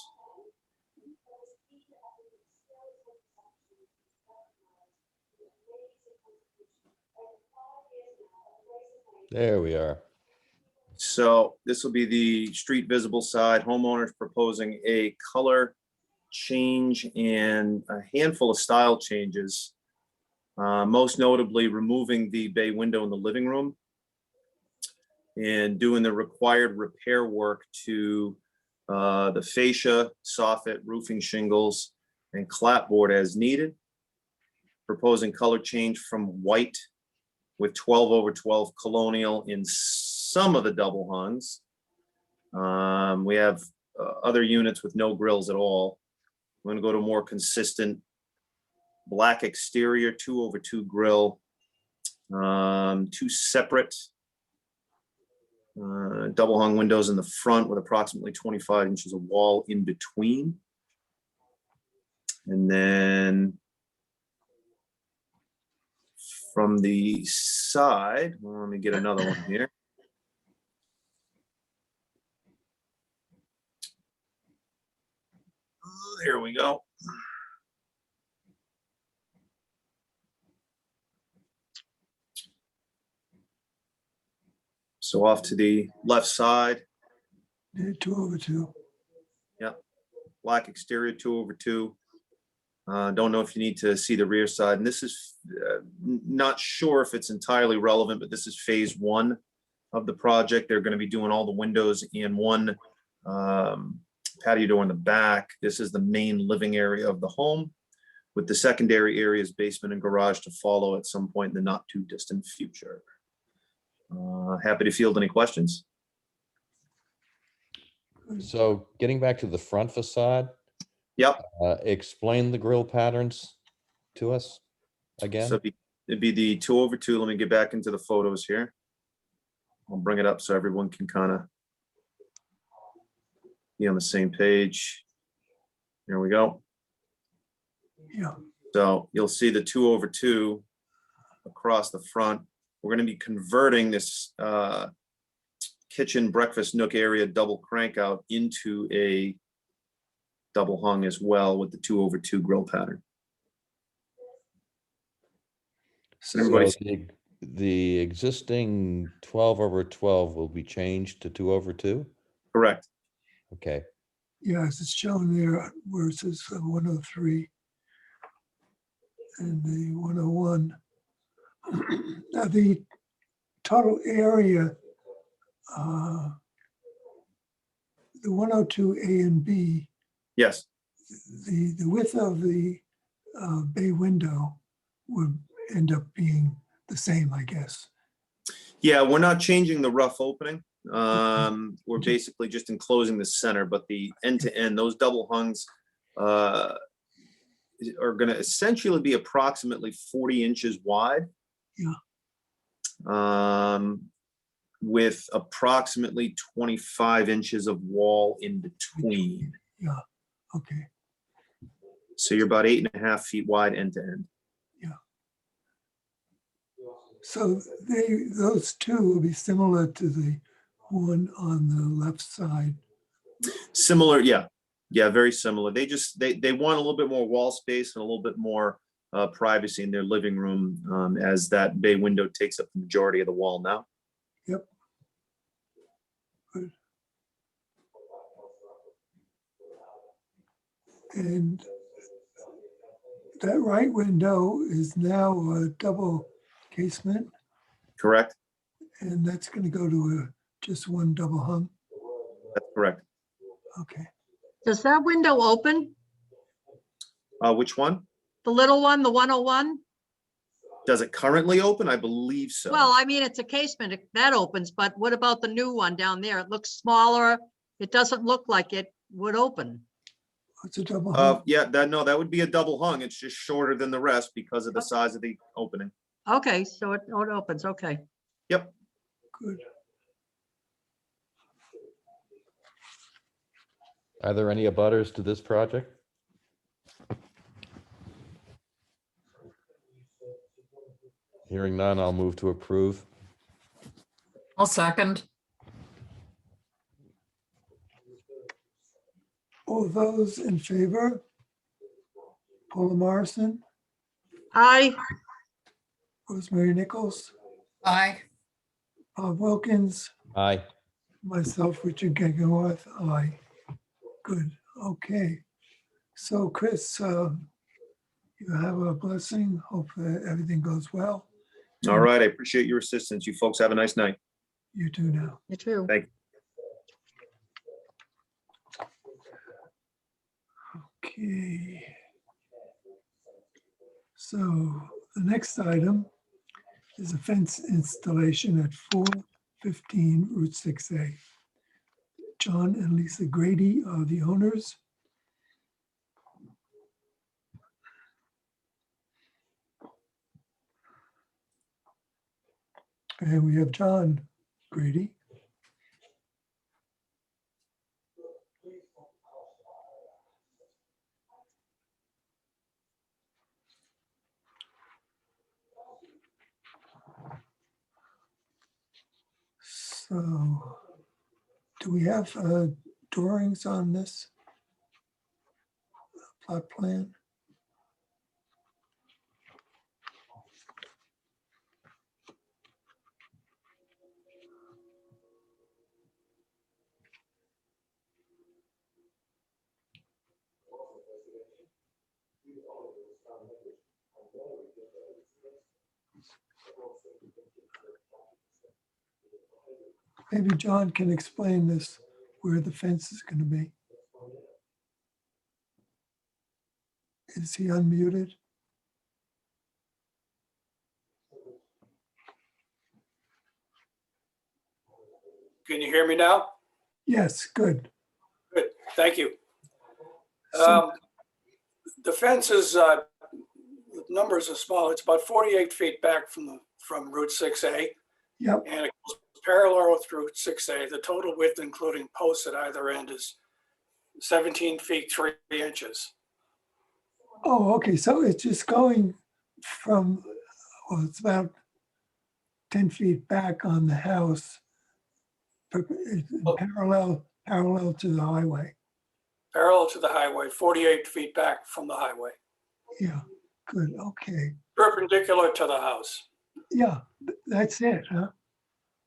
Speaker 2: There we are.
Speaker 15: so this will be the street visible side. Homeowners proposing a color change and a handful of style changes. Most notably removing the bay window in the living room and doing the required repair work to the fascia, soffit, roofing shingles, and clapboard as needed. Proposing color change from white with 12/12 colonial in some of the double hungs. We have other units with no grills at all. I'm gonna go to a more consistent black exterior, 2/2 grill, 2 separate double hung windows in the front with approximately 25 inches of wall in between. And then from the side, well, let me get another one here. There we go. So off to the left side.
Speaker 4: Yeah, 2/2.
Speaker 15: Yep. Black exterior, 2/2. Don't know if you need to see the rear side. And this is not sure if it's entirely relevant, but this is phase 1 of the project. They're going to be doing all the windows in one patio door in the back. This is the main living area of the home, with the secondary areas, basement and garage, to follow at some point in the not too distant future. Happy to field any questions.
Speaker 2: So getting back to the front facade,
Speaker 15: Yep.
Speaker 2: explain the grill patterns to us again.
Speaker 15: So it'd be the 2/2. Let me get back into the photos here. I'll bring it up so everyone can kind of be on the same page. Here we go.
Speaker 4: Yeah.
Speaker 15: So you'll see the 2/2 across the front. We're going to be converting this kitchen breakfast nook area double crank out into a double hung as well with the 2/2 grill pattern. So
Speaker 2: So
Speaker 15: everybody's
Speaker 2: the existing 12/12 will be changed to 2/2?
Speaker 15: correct.
Speaker 2: Okay.
Speaker 4: Yes, it's shown there where it says 103 and the 101. Now the total area, the 102 A and B,
Speaker 15: Yes.
Speaker 4: the width of the bay window would end up being the same, I guess.
Speaker 15: Yeah, we're not changing the rough opening. We're basically just enclosing the center, but the end to end, those double hungs are going to essentially be approximately 40 inches wide.
Speaker 4: Yeah.
Speaker 15: With approximately 25 inches of wall in between.
Speaker 4: Yeah. Okay.
Speaker 15: So you're about 8.5 feet wide end to end.
Speaker 4: So those two will be similar to the one on the left side.
Speaker 15: Similar, yeah. Yeah, very similar. They want a little bit more wall space and a little bit more privacy in their living room, as that bay window takes up the majority of the wall now.
Speaker 4: Yep. Good. And that right window is now a double casement,
Speaker 15: Correct?
Speaker 4: and that's going to go to just one double hung.
Speaker 15: That's correct.
Speaker 4: Okay.
Speaker 6: Does that window open?
Speaker 15: Which one?
Speaker 6: The little one, the 101?
Speaker 15: Does it currently open? I believe so.
Speaker 6: Well, I mean, it's a casement, that opens, but what about the new one down there? It looks smaller. It doesn't look like it would open.
Speaker 4: It's a double hung.
Speaker 15: Yeah, that would be a double hung. It's just shorter than the rest because of the size of the opening.
Speaker 6: Okay, so it opens, okay.
Speaker 15: Yep.
Speaker 4: Good.
Speaker 2: Are there any abutters to this project? Hearing none, I'll move to approve.
Speaker 1: I'll second.
Speaker 4: All those in favor? Paula Morrison,
Speaker 6: Aye.
Speaker 4: Rosemary Nichols,
Speaker 1: Aye.
Speaker 4: Bob Wilkins,
Speaker 2: Aye.
Speaker 4: myself, Richard Gegenwarth, aye. Good, okay. So Chris, you have a blessing. Hope that everything goes well.
Speaker 15: All right, I appreciate your assistance. You folks have a nice night.
Speaker 4: You too now.
Speaker 6: You too.
Speaker 15: Thank you.
Speaker 4: Okay. So the next item is a fence installation at 415 Route 6A. John and Lisa Grady are the owners. And we have John Grady. So, do we have drawings on this plot plan? Maybe John can explain this, where the fence is going to be. Is he unmuted?
Speaker 16: Can you hear me now?
Speaker 4: Yes, good.
Speaker 16: Good, thank you.
Speaker 4: So-
Speaker 16: The fence is, the numbers are small. It's about 48 feet back from Route 6A.
Speaker 4: Yep,
Speaker 16: And it goes parallel with Route 6A. The total width, including posts at either end, is 17 feet, 3 inches.
Speaker 4: oh, okay, so it's just going from, well, it's about 10 feet back on the house, parallel to the highway.
Speaker 16: Parallel to the highway, 48 feet back from the highway.
Speaker 4: Yeah, good, okay.
Speaker 16: Perpendicular to the house.
Speaker 4: Yeah, that's it, huh?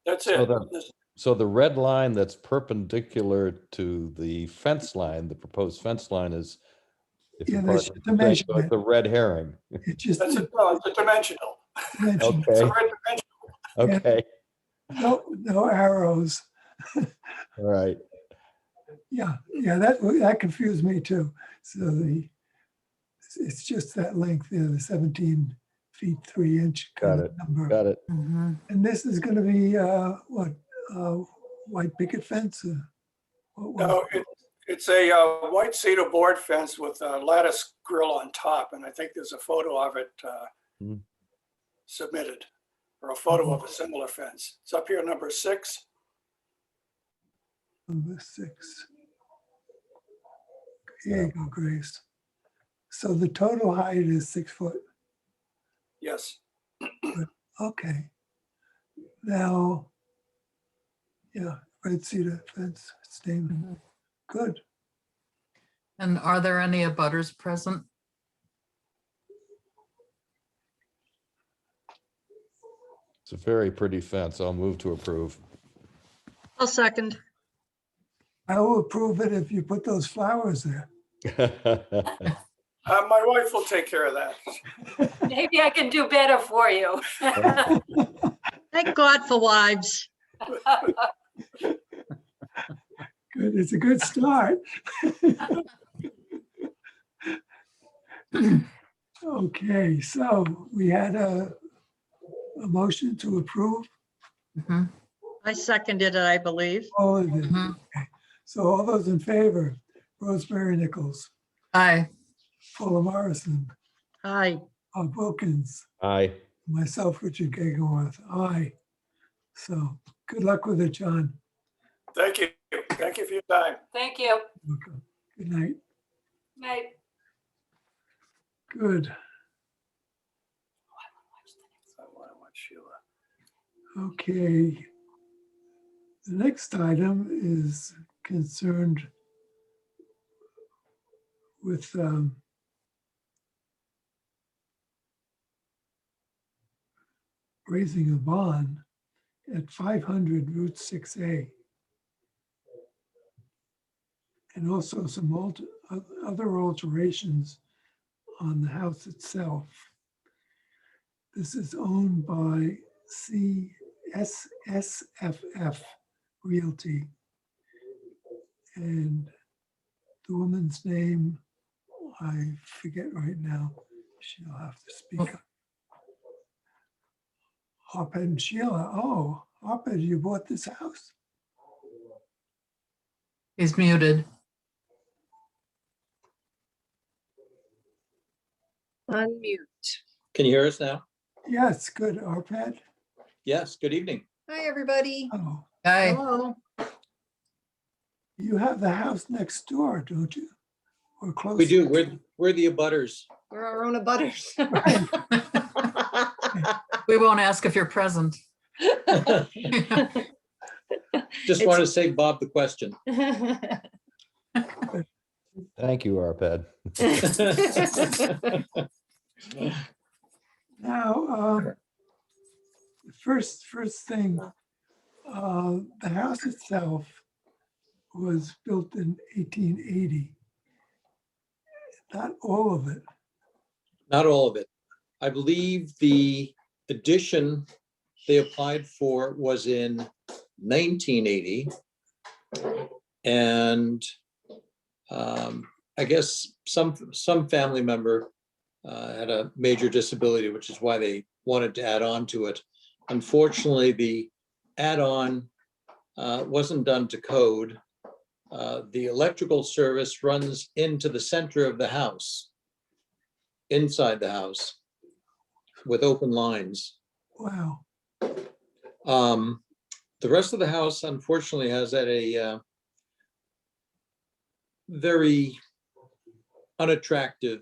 Speaker 16: That's
Speaker 2: So
Speaker 16: it.
Speaker 2: the- So the red line that's perpendicular to the fence line, the proposed fence line is, if
Speaker 4: Yeah,
Speaker 2: you
Speaker 4: that's
Speaker 2: pardon
Speaker 4: just a
Speaker 2: the saying,
Speaker 4: measurement.
Speaker 2: the red herring.
Speaker 4: It's just
Speaker 16: That's no, it's a dimensional.
Speaker 4: dimension.
Speaker 16: It's a
Speaker 2: Okay,
Speaker 16: red dimensional.
Speaker 2: okay,
Speaker 4: No arrows.
Speaker 2: all right.
Speaker 4: Yeah, that confused me too. So it's just that length there, the 17 feet, 3 inch kind
Speaker 2: Got
Speaker 4: of
Speaker 2: it,
Speaker 4: number.
Speaker 2: got it.
Speaker 1: Mhm.
Speaker 4: And this is going to be what, white picket fence?
Speaker 16: No, it's a white cedar board fence with a lattice grill on top, and I think there's a photo of it
Speaker 2: Hmm.
Speaker 16: submitted, or a photo of a similar fence. It's up here, number 6.
Speaker 4: Number 6. Here you go, Grace. So the total height is 6 foot.
Speaker 16: Yes.
Speaker 4: Okay. Now, yeah, red cedar fence, statement. Good.
Speaker 1: And are there any abutters present?
Speaker 2: It's a very pretty fence. I'll move to approve.
Speaker 6: I'll second.
Speaker 4: I will approve it if you put those flowers there.
Speaker 16: My wife will take care of that.
Speaker 17: Maybe I can do better for you.
Speaker 6: Thank God for wives.
Speaker 4: Good, it's a good start. Okay, so we had a motion to approve.
Speaker 1: Mhm.
Speaker 6: I seconded it, I believe.
Speaker 4: All of it.
Speaker 1: Mhm.
Speaker 4: Okay. So all those in favor, Rosemary Nichols,
Speaker 1: Aye.
Speaker 4: Paula Morrison,
Speaker 6: Aye.
Speaker 4: Bob Wilkins,
Speaker 2: Aye.
Speaker 4: myself, Richard Gegenwarth, aye. So good luck with it, John.
Speaker 16: Thank you. Thank you for your time.
Speaker 17: Thank you.
Speaker 4: Welcome. Good night.
Speaker 17: Night.
Speaker 4: Good.
Speaker 7: I want to watch Sheila.
Speaker 4: Okay. The next item is concerned with raising a bond at 500 Route 6A. And also some other alterations on the house itself. This is owned by CSSFF Realty. And the woman's name, I forget right now. She'll have to speak up. Harper and Sheila. Oh, Harper, you bought this house?
Speaker 1: He's muted.
Speaker 18: Unmute.
Speaker 9: Can you hear us now?
Speaker 4: Yes, good. Arpad?
Speaker 9: Yes, good evening.
Speaker 18: Hi, everybody.
Speaker 4: Oh,
Speaker 1: Hi.
Speaker 18: Hello.
Speaker 4: you have the house next door, don't you? Or close?
Speaker 9: We do. We're the abutters.
Speaker 18: We're our own abutters.
Speaker 1: We won't ask if you're present.
Speaker 9: Just want to save Bob the question.
Speaker 2: Thank you, Arpad.
Speaker 4: Now, first thing, the house itself was built in 1880. Not all of it.
Speaker 9: Not all of it. I believe the addition they applied for was in 1980. And I guess some family member had a major disability, which is why they wanted to add on to it. Unfortunately, the add-on wasn't done to code. The electrical service runs into the center of the house, inside the house, with open lines.
Speaker 4: Wow.
Speaker 9: The rest of the house, unfortunately, has had a very unattractive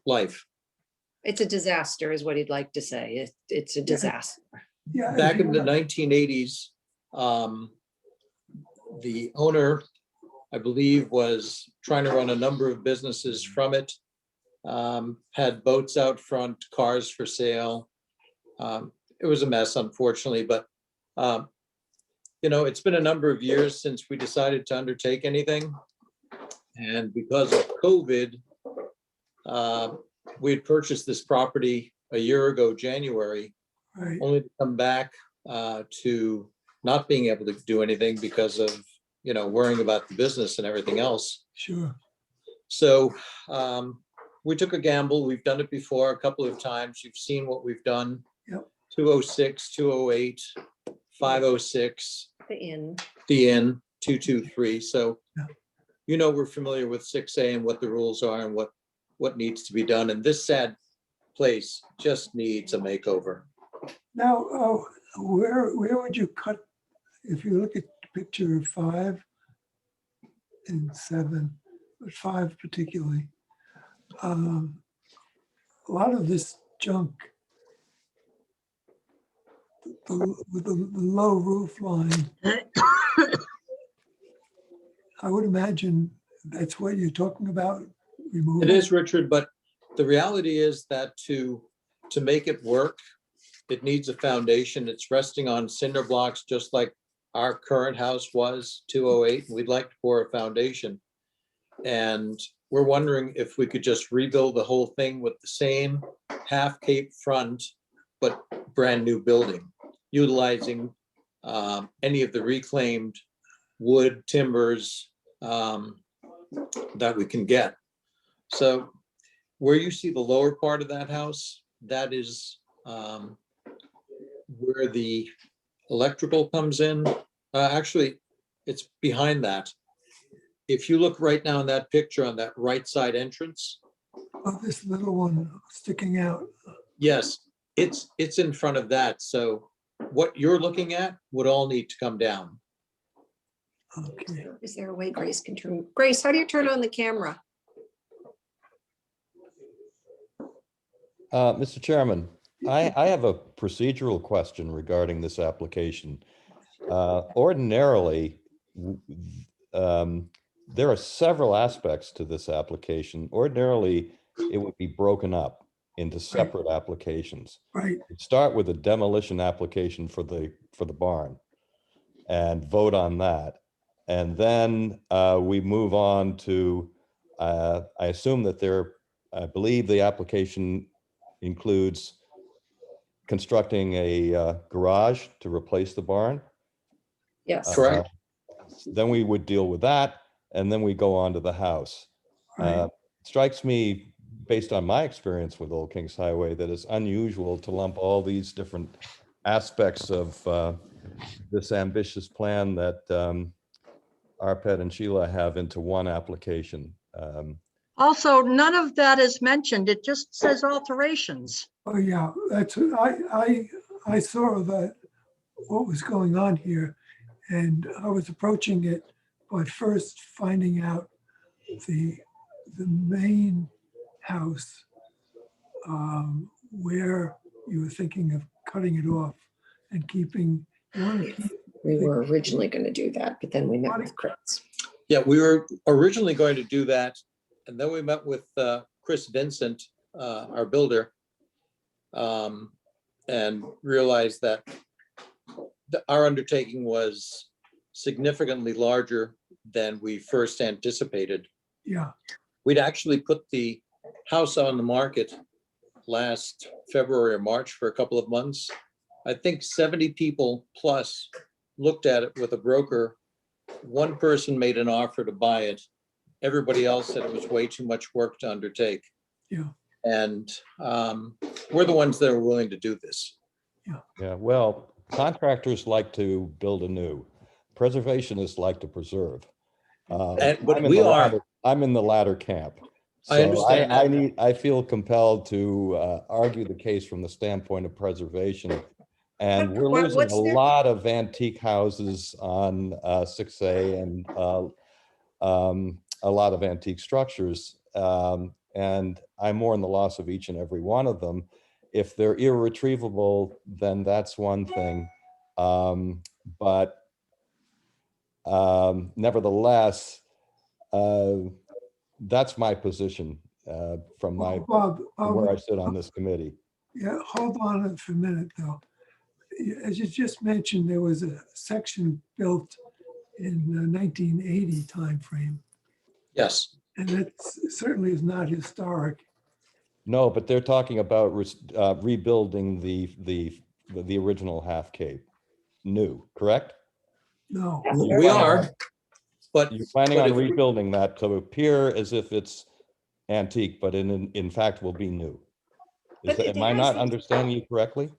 Speaker 9: life.
Speaker 18: It's a disaster is what he'd like to say. It's a disaster.
Speaker 4: Yeah.
Speaker 9: Back in the 1980s, the owner, I believe, was trying to run a number of businesses from it, had boats out front, cars for sale. It was a mess, unfortunately, but it's been a number of years since we decided to undertake anything. And because of COVID, we had purchased this property a year ago, January,
Speaker 4: Right.
Speaker 9: only to come back to not being able to do anything because of, worrying about the business and everything else.
Speaker 4: Sure.
Speaker 9: So we took a gamble. We've done it before a couple of times. You've seen what we've done.
Speaker 4: Yep.
Speaker 9: 206, 208, 506,
Speaker 18: The inn.
Speaker 9: the inn, 223. So,
Speaker 4: Yeah.
Speaker 9: we're familiar with 6A and what the rules are and what needs to be done. And this sad place just needs a makeover.
Speaker 4: Now, where would you cut, if you look at picture 5 and 7, but 5 particularly, a lot of this junk with the low roof line, I would imagine that's what you're talking about, removing.
Speaker 9: It is, Richard, but the reality is that to make it work, it needs a foundation. It's resting on cinder blocks, just like our current house was, 208. We'd like to pour a foundation. And we're wondering if we could just rebuild the whole thing with the same half cape front, but brand new building, utilizing any of the reclaimed wood, timbers that we can get. So where you see the lower part of that house, that is where the electrical comes in. Actually, it's behind that. If you look right now in that picture on that right side entrance,
Speaker 4: Oh, this little one sticking out.
Speaker 9: yes, it's in front of that. So what you're looking at would all need to come down.
Speaker 4: Okay.
Speaker 18: Is there a way Grace can turn? Grace, how do you turn on the camera?
Speaker 2: Mr. Chairman, I have a procedural question regarding this application. Ordinarily, there are several aspects to this application. Ordinarily, it would be broken up into separate applications.
Speaker 4: Right.
Speaker 2: You'd start with a demolition application for the barn and vote on that. And then we move on to, I assume that I believe the application includes constructing a garage to replace the barn.
Speaker 18: Yes.
Speaker 9: Correct.
Speaker 2: Then we would deal with that, and then we go on to the house.
Speaker 4: Right.
Speaker 2: Strikes me, based on my experience with Old Kings Highway, that it's unusual to lump all these different aspects of this ambitious plan that Arpad and Sheila have into one application.
Speaker 6: Also, none of that is mentioned. It just says alterations.
Speaker 4: Oh, yeah, that's, I saw that, what was going on here, and I was approaching it by first finding out the main house, where you were thinking of cutting it off and keeping, you want to keep.
Speaker 18: We were originally going to do that, but then we met with Chris.
Speaker 9: Yeah, we were originally going to do that. And then we met with Chris Vincent, our builder, and realized that our undertaking was significantly larger than we first anticipated.
Speaker 4: Yeah.
Speaker 9: We'd actually put the house on the market last February or March for a couple of months. I think 70 people plus looked at it with a broker. One person made an offer to buy it. Everybody else said it was way too much work to undertake.
Speaker 4: Yeah.
Speaker 9: And we're the ones that are willing to do this.
Speaker 2: Yeah, well, contractors like to build anew. Preservationists like to preserve. I'm in the latter camp. So
Speaker 9: I understand that.
Speaker 2: I feel compelled to argue the case from the standpoint of preservation. And we're losing a lot of antique houses on 6A and a lot of antique structures. And I mourn the loss of each and every one of them. If they're irretrievable, then that's one thing. But nevertheless, that's my position from
Speaker 4: Bob,
Speaker 2: where I sit on this committee.
Speaker 4: Yeah, hold on for a minute though. As you just mentioned, there was a section built in the 1980 timeframe.
Speaker 9: Yes.
Speaker 4: And that certainly is not historic.
Speaker 2: No, but they're talking about rebuilding the original half cape, new, correct?
Speaker 4: No.
Speaker 9: We are, but
Speaker 2: you're planning on rebuilding that to appear as if it's antique, but in fact will be new. Am I not understanding you correctly?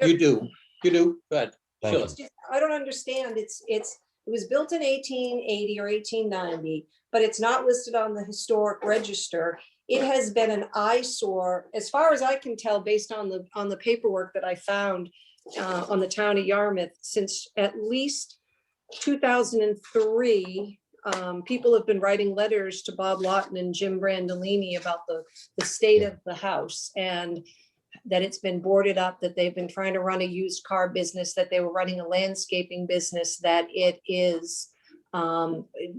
Speaker 9: You do. You do. Go ahead.
Speaker 2: Thank you.
Speaker 18: I don't understand. It was built in 1880 or 1890, but it's not listed on the historic register. It has been an eyesore, as far as I can tell, based on the paperwork that I found on the town of Yarmouth, since at least 2003. People have been writing letters to Bob Lawton and Jim Brandolini about the state of the house, and that it's been boarded up, that they've been trying to run a used car business, that they were running a landscaping business, that it is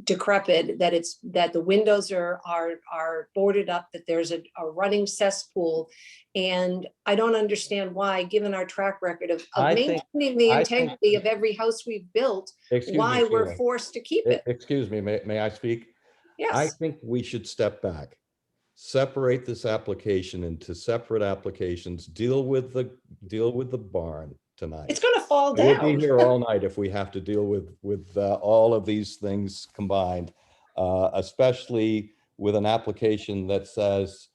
Speaker 18: decrepit, that the windows are boarded up, that there's a running cesspool. And I don't understand why, given our track record of maintaining the integrity of every house we've built, why we're forced to keep it.
Speaker 2: Excuse me, may I speak?
Speaker 18: Yes.
Speaker 2: I think we should step back, separate this application into separate applications, deal with the barn tonight.
Speaker 18: It's going to fall down.
Speaker 2: We'll be here all night if we have to deal with all of these things combined, especially with an application that says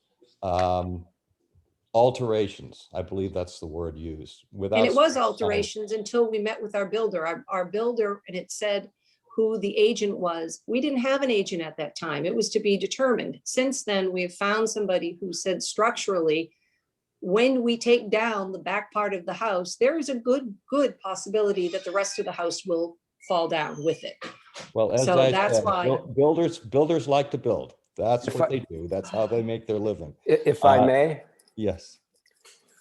Speaker 2: alterations. I believe that's the word used.
Speaker 18: And it was alterations until we met with our builder. Our builder, and it said who the agent was. We didn't have an agent at that time. It was to be determined. Since then, we have found somebody who said structurally, when we take down the back part of the house, there is a good possibility that the rest of the house will fall down with it.
Speaker 2: Well, as
Speaker 18: So
Speaker 2: I
Speaker 18: that's
Speaker 2: said,
Speaker 18: why.
Speaker 2: builders like to build. That's
Speaker 19: If
Speaker 2: what
Speaker 19: I-
Speaker 2: they do. That's how they make their living.
Speaker 19: If I may,
Speaker 2: Yes.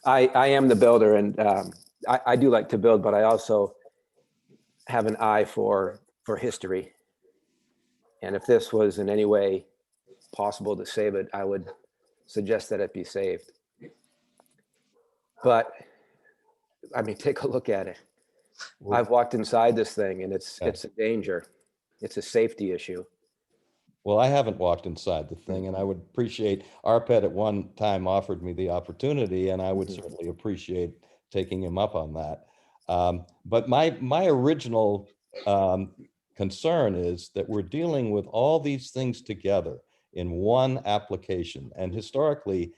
Speaker 19: I am the builder, and I do like to build, but I also have an eye for history. And if this was in any way possible to save it, I would suggest that it be saved. But I mean, take a look at it. I've walked inside this thing, and it's a danger. It's a safety issue.
Speaker 2: Well, I haven't walked inside the thing, and I would appreciate, Arpad at one time offered me the opportunity, and I would certainly appreciate taking him up on that. But my original concern is that we're dealing with all these things together in one application. And historically,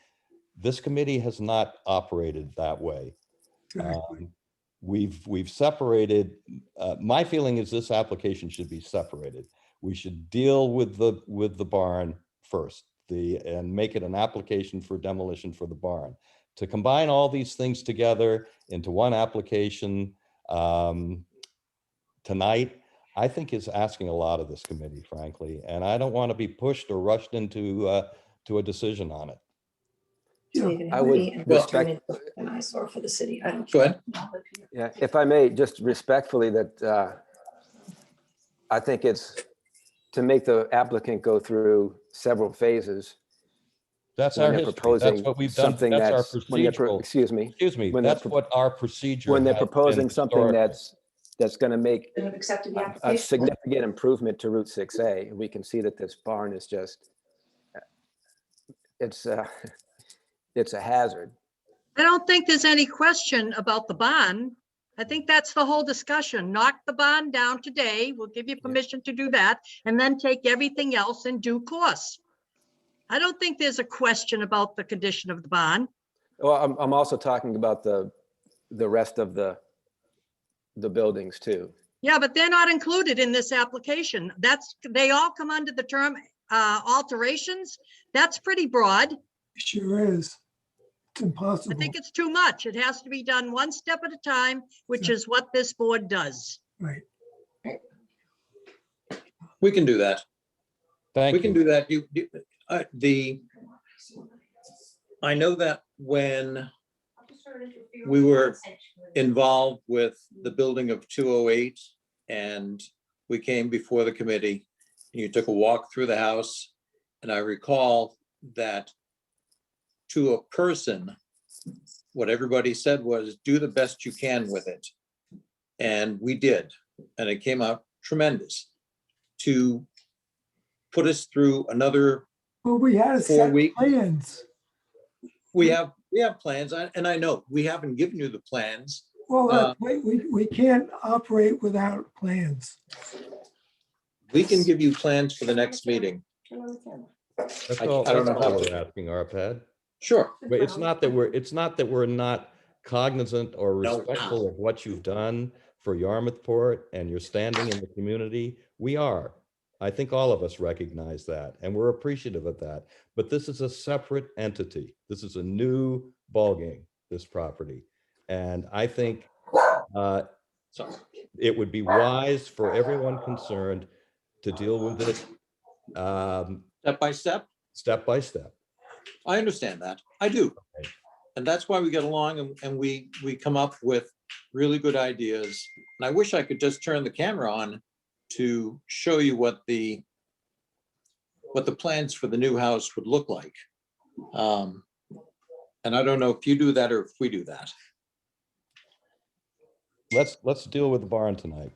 Speaker 2: this committee has not operated that way. We've separated, my feeling is this application should be separated. We should deal with the barn first, and make it an application for demolition for the barn. To combine all these things together into one application tonight, I think is asking a lot of this committee, frankly, and I don't want to be pushed or rushed into to a decision on it.
Speaker 19: I would respect.
Speaker 18: An eyesore for the city. I don't
Speaker 19: Go
Speaker 18: care.
Speaker 19: Yeah, if I may, just respectfully, that I think it's to make the applicant go through several phases.
Speaker 2: That's
Speaker 19: when
Speaker 2: our
Speaker 19: they're
Speaker 2: history.
Speaker 19: proposing
Speaker 2: That's what we've done.
Speaker 19: something
Speaker 2: That's our
Speaker 19: when they're
Speaker 2: procedural.
Speaker 19: excuse me. When
Speaker 2: That's
Speaker 19: they're,
Speaker 2: what our procedure.
Speaker 19: when they're
Speaker 2: has been
Speaker 19: proposing something
Speaker 2: historically.
Speaker 19: that's going to make
Speaker 18: They have accepted the
Speaker 19: a
Speaker 18: application.
Speaker 19: significant improvement to Route 6A, we can see that this barn is just it's a hazard.
Speaker 6: I don't think there's any question about the bond. I think that's the whole discussion. Knock the bond down today. We'll give you permission to do that, and then take everything else in due course. I don't think there's a question about the condition of the bond.
Speaker 19: Well, I'm also talking about the rest of the buildings too.
Speaker 6: Yeah, but they're not included in this application. They all come under the term alterations. That's pretty broad.
Speaker 4: Sure is. It's impossible.
Speaker 6: I think it's too much. It has to be done one step at a time, which is what this board does.
Speaker 4: Right.
Speaker 9: We can do that.
Speaker 2: Thank
Speaker 9: We
Speaker 2: you.
Speaker 9: can do that. I know that when we were involved with the building of 208 and we came before the committee, you took a walk through the house, and I recall that to a person, what everybody said was, do the best you can with it. And we did, and it came out tremendous. To put us through another
Speaker 4: Well, we had a
Speaker 9: 4
Speaker 4: set
Speaker 9: week.
Speaker 4: plans.
Speaker 9: We have plans, and I know we haven't given you the plans.
Speaker 4: Well, we can't operate without plans.
Speaker 9: We can give you plans for the next meeting.
Speaker 2: That's
Speaker 9: I
Speaker 2: all,
Speaker 9: don't know
Speaker 2: that's
Speaker 9: how
Speaker 2: all
Speaker 9: to-
Speaker 2: we're asking, Arpad.
Speaker 9: Sure.
Speaker 2: But it's not that we're not cognizant or
Speaker 9: No.
Speaker 2: respectful of what you've done for Yarmouthport and your standing in the community. We are. I think all of us recognize that, and we're appreciative of that. But this is a separate entity. This is a new ballgame, this property. And I think it would be wise for everyone concerned to deal with it
Speaker 9: Step by step.
Speaker 2: step by step.
Speaker 9: I understand that. I do. And that's why we get along, and we come up with really good ideas. And I wish I could just turn the camera on to show you what the plans for the new house would look like. And I don't know if you do that or if we do that.
Speaker 2: Let's deal with the barn tonight.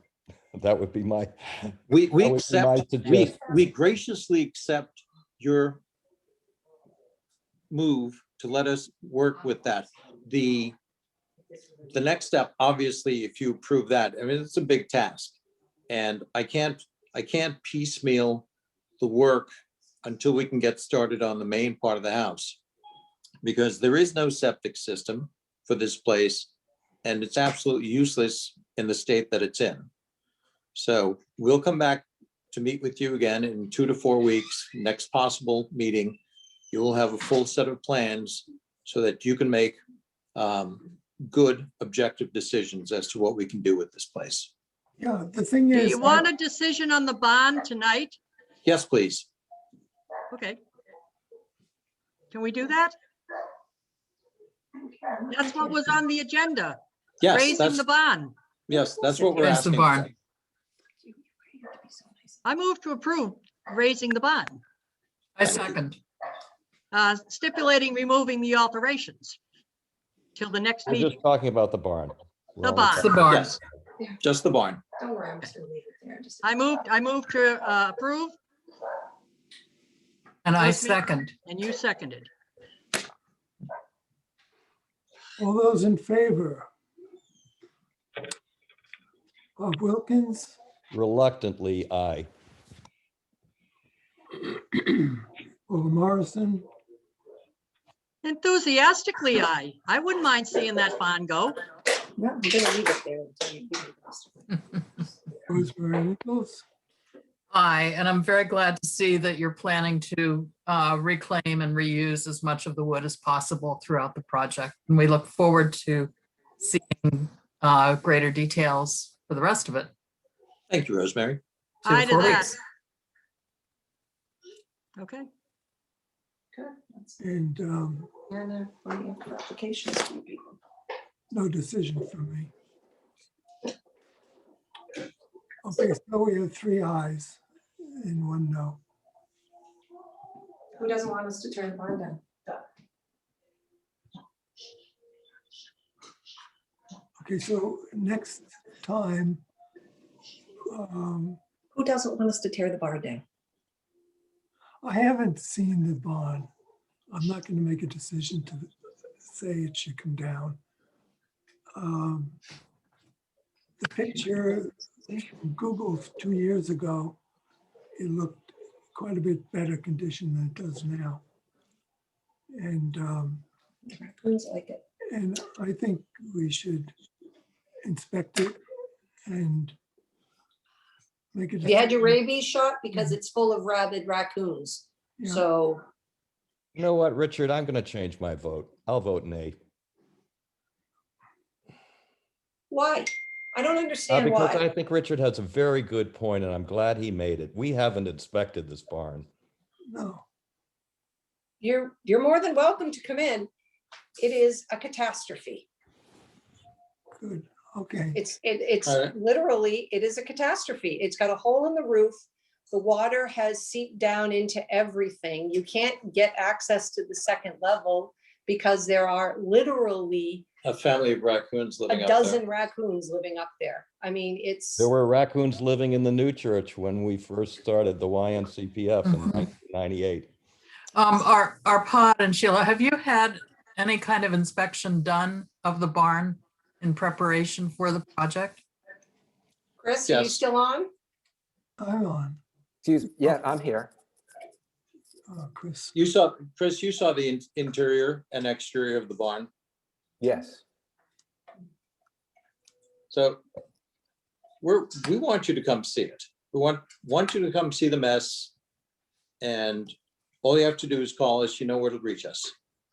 Speaker 2: That would be my.
Speaker 9: We
Speaker 2: that would be my
Speaker 9: accept,
Speaker 2: suggestion.
Speaker 9: we graciously accept your move to let us work with that. The next step, obviously, if you approve that, I mean, it's a big task. And I can't piecemeal the work until we can get started on the main part of the house. Because there is no septic system for this place, and it's absolutely useless in the state that it's in. So we'll come back to meet with you again in 2 to 4 weeks. Next possible meeting, you will have a full set of plans so that you can make good, objective decisions as to what we can do with this place.
Speaker 4: Yeah, the thing
Speaker 6: Do
Speaker 4: is,
Speaker 6: you want a decision on the bond tonight?
Speaker 9: Yes, please.
Speaker 6: Okay. Can we do that? That's what was on the agenda.
Speaker 9: Yes,
Speaker 6: Raising
Speaker 9: that's,
Speaker 6: the bond.
Speaker 9: yes, that's what we're
Speaker 1: Raise the
Speaker 9: asking.
Speaker 1: barn.
Speaker 6: I move to approve raising the bond,
Speaker 1: I second.
Speaker 6: stipulating removing the alterations till the next
Speaker 2: We're just
Speaker 6: meeting.
Speaker 2: talking about the barn. We're
Speaker 6: The
Speaker 2: only
Speaker 6: barn.
Speaker 1: It's the
Speaker 2: talking-
Speaker 1: barn.
Speaker 9: Yes, just the barn.
Speaker 18: Don't worry, I'm just gonna leave it there.
Speaker 6: I moved to approve,
Speaker 1: And I
Speaker 6: Rosemary?
Speaker 1: second.
Speaker 6: and you seconded.
Speaker 4: all those in favor? Bob Wilkins,
Speaker 2: Reluctantly, aye.
Speaker 4: Paul Morrison,
Speaker 6: Enthusiastically, I wouldn't mind seeing that bond go.
Speaker 18: No, I'm gonna leave it there until you give me the rest of it.
Speaker 4: Rosemary Nichols,
Speaker 1: Aye, and I'm very glad to see that you're planning to reclaim and reuse as much of the wood as possible throughout the project. And we look forward to seeing greater details for the rest of it.
Speaker 9: Thank you, Rosemary.
Speaker 1: 2 to
Speaker 6: Aye to
Speaker 1: 4
Speaker 6: that.
Speaker 1: weeks.
Speaker 6: Okay.
Speaker 18: Good. That's-
Speaker 4: and
Speaker 18: We're in there waiting for applications from people.
Speaker 4: no decision from me. Okay, so we have 3 ayes and 1 no.
Speaker 18: Who doesn't want us to turn the barn down?
Speaker 4: Okay, so next time,
Speaker 18: Who doesn't want us to tear the barn down?
Speaker 4: I haven't seen the bond. I'm not going to make a decision to say it should come down. The picture from Google 2 years ago, it looked quite a bit better condition than it does now. And
Speaker 18: Raccoons like it.
Speaker 4: and I think we should inspect it and make it.
Speaker 18: Have you had your rabies shot? Because it's full of rabid raccoons.
Speaker 4: Yeah.
Speaker 18: So
Speaker 2: You know what, Richard? I'm going to change my vote. I'll vote nay.
Speaker 18: why? I don't understand
Speaker 2: Because
Speaker 18: why.
Speaker 2: I think Richard has a very good point, and I'm glad he made it. We haven't inspected this barn.
Speaker 4: No,
Speaker 18: You're more than welcome to come in. It is a catastrophe.
Speaker 4: good, okay.
Speaker 18: It's
Speaker 9: All right.
Speaker 18: literally, it is a catastrophe. It's got a hole in the roof. The water has seeped down into everything. You can't get access to the second level because there are literally
Speaker 9: A family of raccoons living
Speaker 18: a
Speaker 9: up there.
Speaker 18: dozen raccoons living up there. I mean, it's,
Speaker 2: There were raccoons living in the new church when we first started the YNCPF in 1998.
Speaker 1: Our Pod and Sheila, have you had any kind of inspection done of the barn in preparation for the project?
Speaker 18: Chris, are you
Speaker 9: Yes.
Speaker 18: still on?
Speaker 4: I'm on.
Speaker 19: Yeah, I'm here.
Speaker 4: Chris,
Speaker 9: Chris, you saw the interior and exterior of the barn.
Speaker 19: Yes.
Speaker 9: So we want you to come see it. We want you to come see the mess. And all you have to do is call us. You know where to reach us.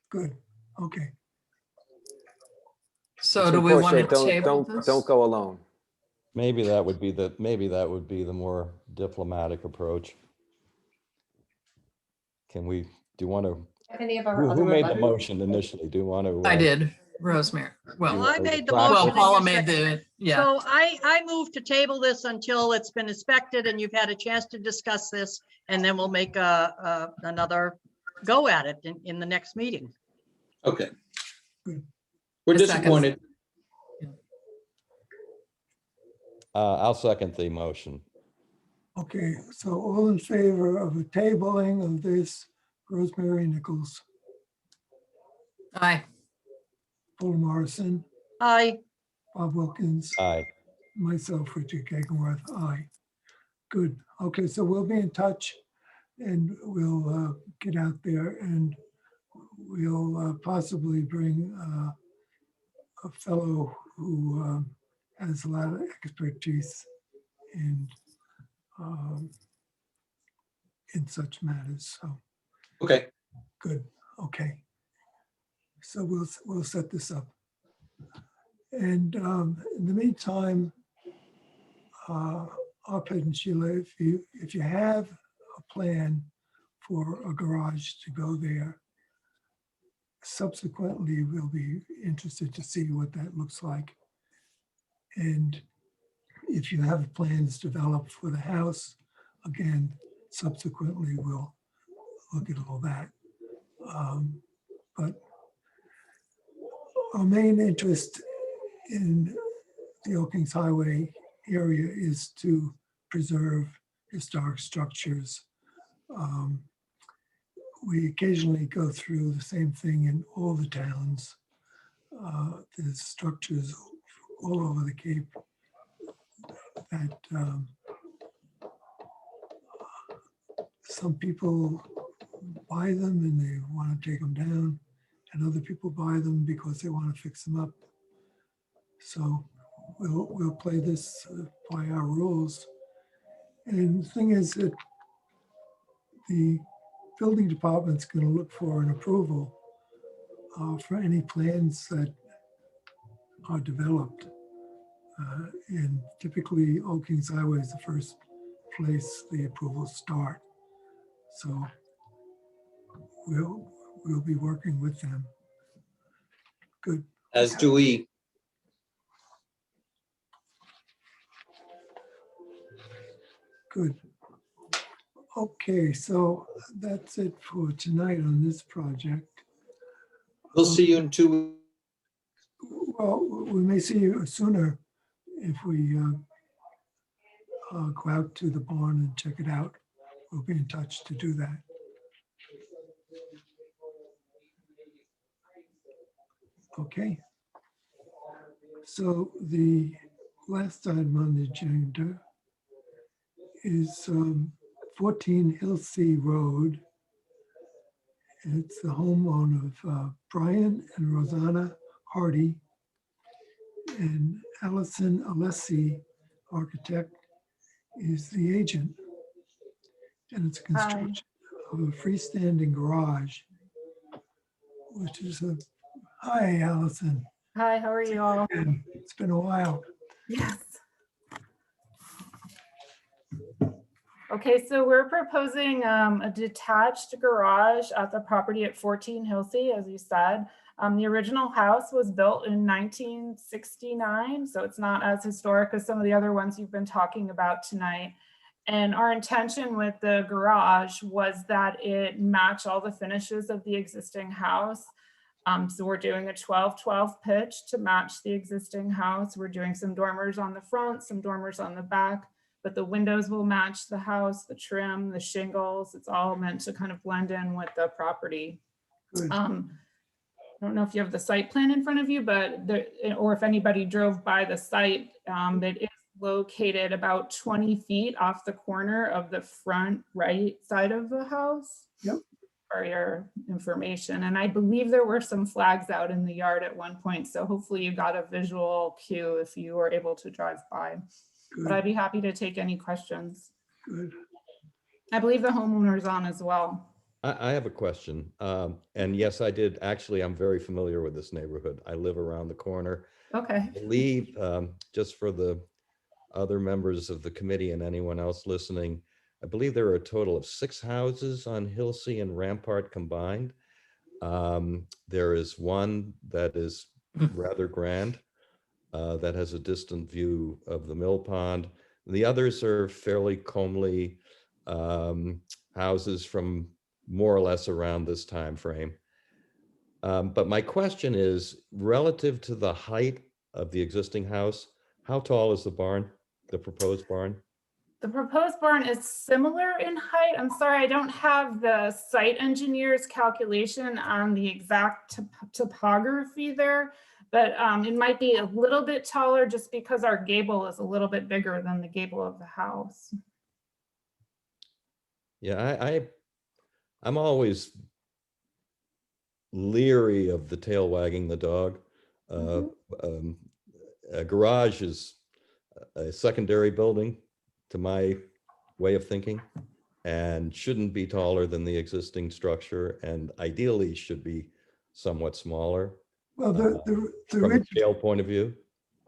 Speaker 4: good, okay.
Speaker 1: So do we want to
Speaker 19: Unfortunately,
Speaker 1: table
Speaker 19: don't
Speaker 1: this?
Speaker 19: go alone.
Speaker 2: Maybe that would be the more diplomatic approach. Do you want to,
Speaker 18: Any of our
Speaker 2: who
Speaker 18: other
Speaker 2: made the
Speaker 18: abutters?
Speaker 2: motion initially? Do you want to?
Speaker 1: I did, Rosemary.
Speaker 6: Well,
Speaker 1: Well,
Speaker 6: I made the
Speaker 2: Well,
Speaker 6: motion. and
Speaker 1: Paula
Speaker 6: you
Speaker 1: made
Speaker 6: seconded.
Speaker 1: the, yeah.
Speaker 6: So I move to table this until it's been inspected and you've had a chance to discuss this, and then we'll make another go at it in the next meeting.
Speaker 9: Okay.
Speaker 4: Good.
Speaker 9: We're
Speaker 1: A second.
Speaker 9: disappointed.
Speaker 2: I'll second the motion.
Speaker 4: Okay, so all in favor of a tabling of this, Rosemary Nichols,
Speaker 1: Aye.
Speaker 4: Paul Morrison,
Speaker 6: Aye.
Speaker 4: Bob Wilkins,
Speaker 2: Aye.
Speaker 4: myself, Richard Gagenworth, aye. Good, okay, so we'll be in touch and we'll get out there and we'll possibly bring a fellow who has a lot of expertise in such matters, so.
Speaker 9: Okay.
Speaker 4: Good, okay. So we'll set this up. And in the meantime, Arpit and Sheila, if you have a plan for a garage to go there, subsequently we'll be interested to see what that looks like. And if you have plans developed for the house, again, subsequently we'll look at all that. But our main interest in the Old Kings Highway area is to preserve historic structures. We occasionally go through the same thing in all the towns. There's structures all over the Cape that some people buy them and they want to take them down, and other people buy them because they want to fix them up. So we'll play this by our rules. And the thing is that the building department's going to look for an approval for any plans that are developed. And typically Old Kings Highway is the first place the approvals start. So we'll be working with them. Good.
Speaker 9: As do we.
Speaker 4: Good. Okay, so that's it for tonight on this project.
Speaker 9: We'll see you in 2 weeks.
Speaker 4: Well, we may see you sooner if we go out to the barn and check it out. We'll be in touch to do that. Okay. So the last item on the agenda is 14 Hillsea Road. It's the home of Brian and Rosanna Hardy, and Allison Alessi, architect, is the agent. And it's a construction of a freestanding garage, which is a, hi, Allison.
Speaker 20: Hi, how are you all?
Speaker 4: It's been a while.
Speaker 20: Yes. Okay, so we're proposing a detached garage at the property at 14 Hillsea, as you said. The original house was built in 1969, so it's not as historic as some of the other ones you've been talking about tonight. And our intention with the garage was that it match all the finishes of the existing house. So we're doing a 12-12 pitch to match the existing house. We're doing some dormers on the front, some dormers on the back, but the windows will match the house, the trim, the shingles. It's all meant to kind of blend in with the property. I don't know if you have the site plan in front of you, but or if anybody drove by the site, it is located about 20 feet off the corner of the front right side of the house.
Speaker 4: Yep.
Speaker 20: For your information. And I believe there were some flags out in the yard at one point. So hopefully you got a visual cue if you were able to drive by.
Speaker 4: Good.
Speaker 20: But I'd be happy to take any questions.
Speaker 4: Good.
Speaker 20: I believe the homeowner's on as well.
Speaker 2: I have a question. And yes, I did. Actually, I'm very familiar with this neighborhood. I live around the corner.
Speaker 20: Okay.
Speaker 2: I believe, just for the other members of the committee and anyone else listening, I believe there are a total of 6 houses on Hillsea and Rampart combined. There is one that is rather grand, that has a distant view of the mill pond. The others are fairly comely houses from more or less around this time frame. But my question is, relative to the height of the existing house, how tall is the barn, the proposed barn?
Speaker 20: The proposed barn is similar in height. I'm sorry, I don't have the site engineer's calculation on the exact topography there, but it might be a little bit taller just because our gable is a little bit bigger than the gable of the house.
Speaker 2: Yeah, I'm always leery of the tail wagging the dog. A garage is a secondary building to my way of thinking, and shouldn't be taller than the existing structure, and ideally should be somewhat smaller.
Speaker 4: Well,
Speaker 2: from a scale point of view.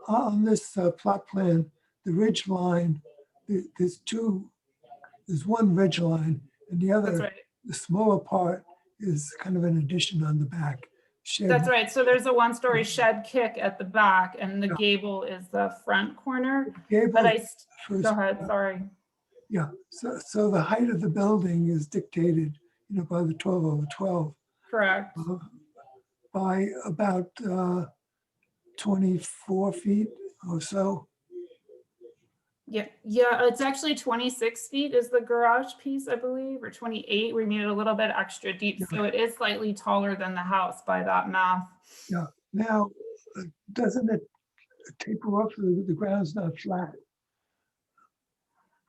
Speaker 4: On this plot plan, the ridge line, there's one ridge line and the
Speaker 20: That's
Speaker 4: other,
Speaker 20: right.
Speaker 4: the smaller part is kind of an addition on the back. Shed.
Speaker 20: That's right. So there's a one-story shed kick at the back and the gable is the front corner.
Speaker 4: Gable
Speaker 20: But
Speaker 4: first-
Speaker 20: go ahead, sorry.
Speaker 4: Yeah, so the height of the building is dictated, by the 12/12.
Speaker 20: Correct.
Speaker 4: By about 24 feet or so.
Speaker 20: Yeah, it's actually 26 feet is the garage piece, I believe, or 28. We made it a little bit extra deep. So it is slightly taller than the house by that math.
Speaker 4: Yeah, now, doesn't it taper off, the ground's not flat?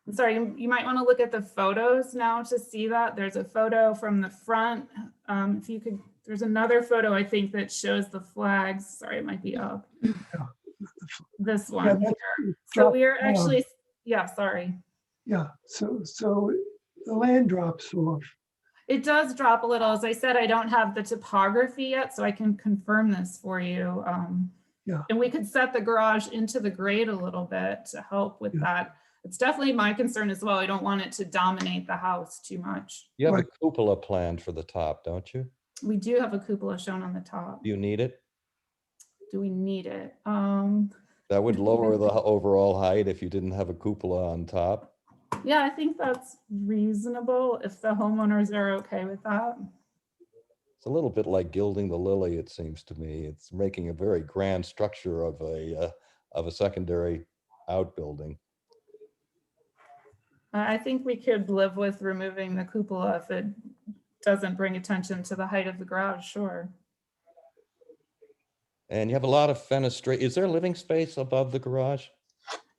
Speaker 20: I'm sorry, you might want to look at the photos now to see that. There's a photo from the front. If you could, there's another photo, I think, that shows the flags. Sorry, it might be up. This one here. So we are actually, yeah, sorry.
Speaker 4: Yeah, so the land drops off.
Speaker 20: It does drop a little. As I said, I don't have the topography yet, so I can confirm this for you.
Speaker 4: Yeah.
Speaker 20: And we could set the garage into the grade a little bit to help with that. It's definitely my concern as well. I don't want it to dominate the house too much.
Speaker 2: You have a cupola planned for the top, don't you?
Speaker 20: We do have a cupola shown on the top.
Speaker 2: Do you need it?
Speaker 20: Do we need it?
Speaker 2: That would lower the overall height if you didn't have a cupola on top.
Speaker 20: Yeah, I think that's reasonable if the homeowners are okay with that.
Speaker 2: It's a little bit like gilding the lily, it seems to me. It's making a very grand structure of a secondary outbuilding.
Speaker 20: I think we could live with removing the cupola if it doesn't bring attention to the height of the garage, sure.
Speaker 2: And you have a lot of fenestration. Is there living space above the garage?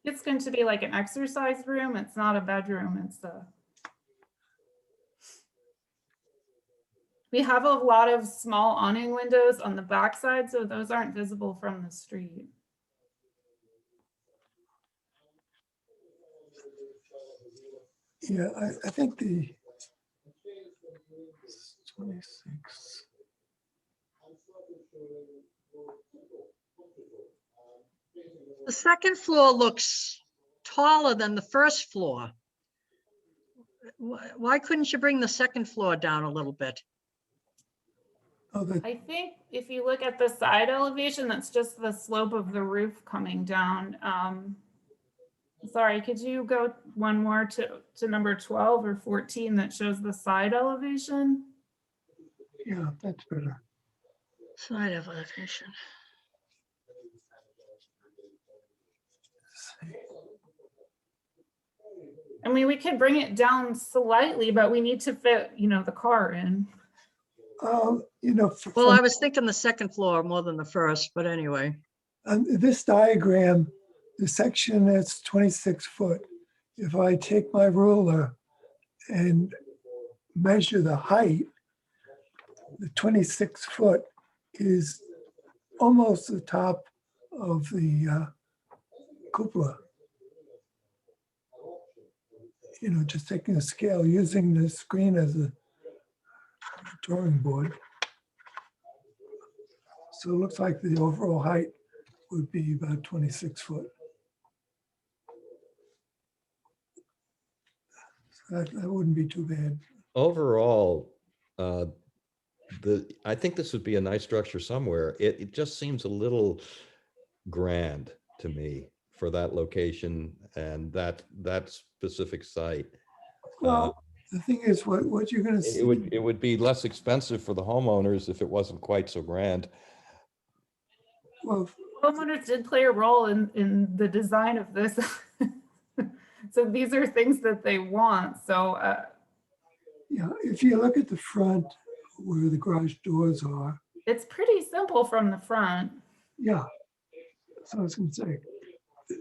Speaker 20: It's going to be like an exercise room. It's not a bedroom. It's a. We have a lot of small awning windows on the backside, so those aren't visible from the street.
Speaker 4: Yeah, I think the 26.
Speaker 6: The second floor looks taller than the first floor. Why couldn't you bring the second floor down a little bit?
Speaker 20: I think if you look at the side elevation, that's just the slope of the roof coming down. Sorry, could you go one more to number 12 or 14 that shows the side elevation?
Speaker 4: Yeah, that's better.
Speaker 6: Side elevation.
Speaker 20: I mean, we could bring it down slightly, but we need to fit, the car in.
Speaker 6: Well, I was thinking the second floor more than the first, but anyway.
Speaker 4: This diagram, the section that's 26 foot, if I take my ruler and measure the height, the 26 foot is almost the top of the cupola. Just taking a scale, using the screen as a drawing board. So it looks like the overall height would be about 26 foot. So that wouldn't be too bad.
Speaker 2: Overall, I think this would be a nice structure somewhere. It just seems a little grand to me for that location and that specific site.
Speaker 4: Well, the thing is, what you're going to see.
Speaker 2: It would be less expensive for the homeowners if it wasn't quite so grand.
Speaker 4: Well,
Speaker 20: homeowners did play a role in the design of this. So these are things that they want. So
Speaker 4: yeah, if you look at the front where the garage doors are.
Speaker 20: It's pretty simple from the front.
Speaker 4: Yeah. So I was going to say,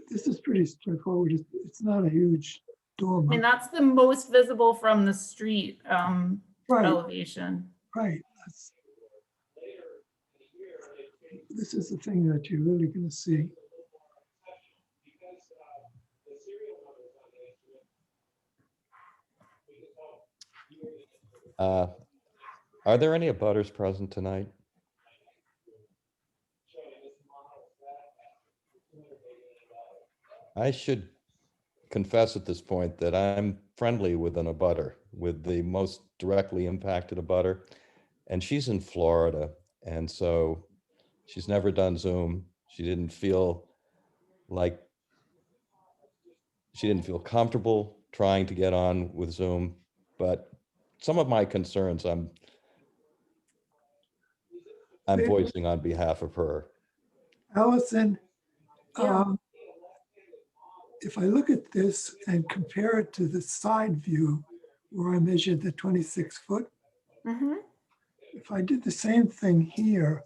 Speaker 4: this is pretty straightforward. It's not a huge dormer.
Speaker 20: I mean, that's the most visible from the street
Speaker 4: Right.
Speaker 20: elevation.
Speaker 4: Right. This is the thing that you're really going to see.
Speaker 2: Are there any abutters present tonight? I should confess at this point that I'm friendly with an abutter, with the most directly impacted abutter. And she's in Florida. And so she's never done Zoom. She didn't feel comfortable trying to get on with Zoom. But some of my concerns I'm voicing on behalf of her.
Speaker 4: Allison,
Speaker 20: Yeah.
Speaker 4: if I look at this and compare it to the side view where I measured the 26 foot,
Speaker 20: Mm-hmm.
Speaker 4: if I did the same thing here,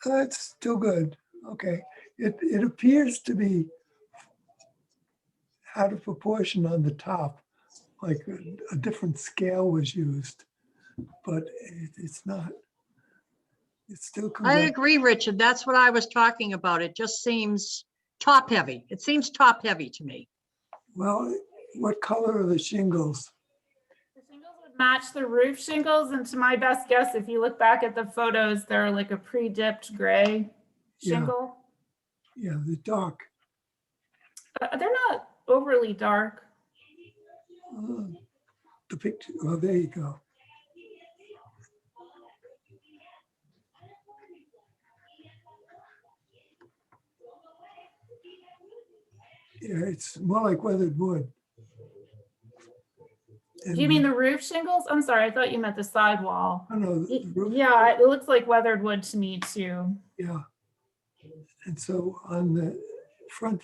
Speaker 4: that's still good. Okay. It appears to be out of proportion on the top, like a different scale was used, but it's not. It still comes
Speaker 6: I
Speaker 4: out.
Speaker 6: agree, Richard. That's what I was talking about. It just seems top heavy. It seems top heavy to me.
Speaker 4: Well, what color are the shingles?
Speaker 20: The shingles would match the roof shingles, and to my best guess, if you look back at the photos, they're like a pre-dipped gray shingle.
Speaker 4: Yeah, the dark.
Speaker 20: They're not overly dark.
Speaker 4: The picture, oh, there you go. Yeah, it's more like weathered wood.
Speaker 20: Do you mean the roof shingles? I'm sorry, I thought you meant the sidewall.
Speaker 4: I know.
Speaker 20: Yeah, it looks like weathered wood to me too.
Speaker 4: Yeah. And so on the front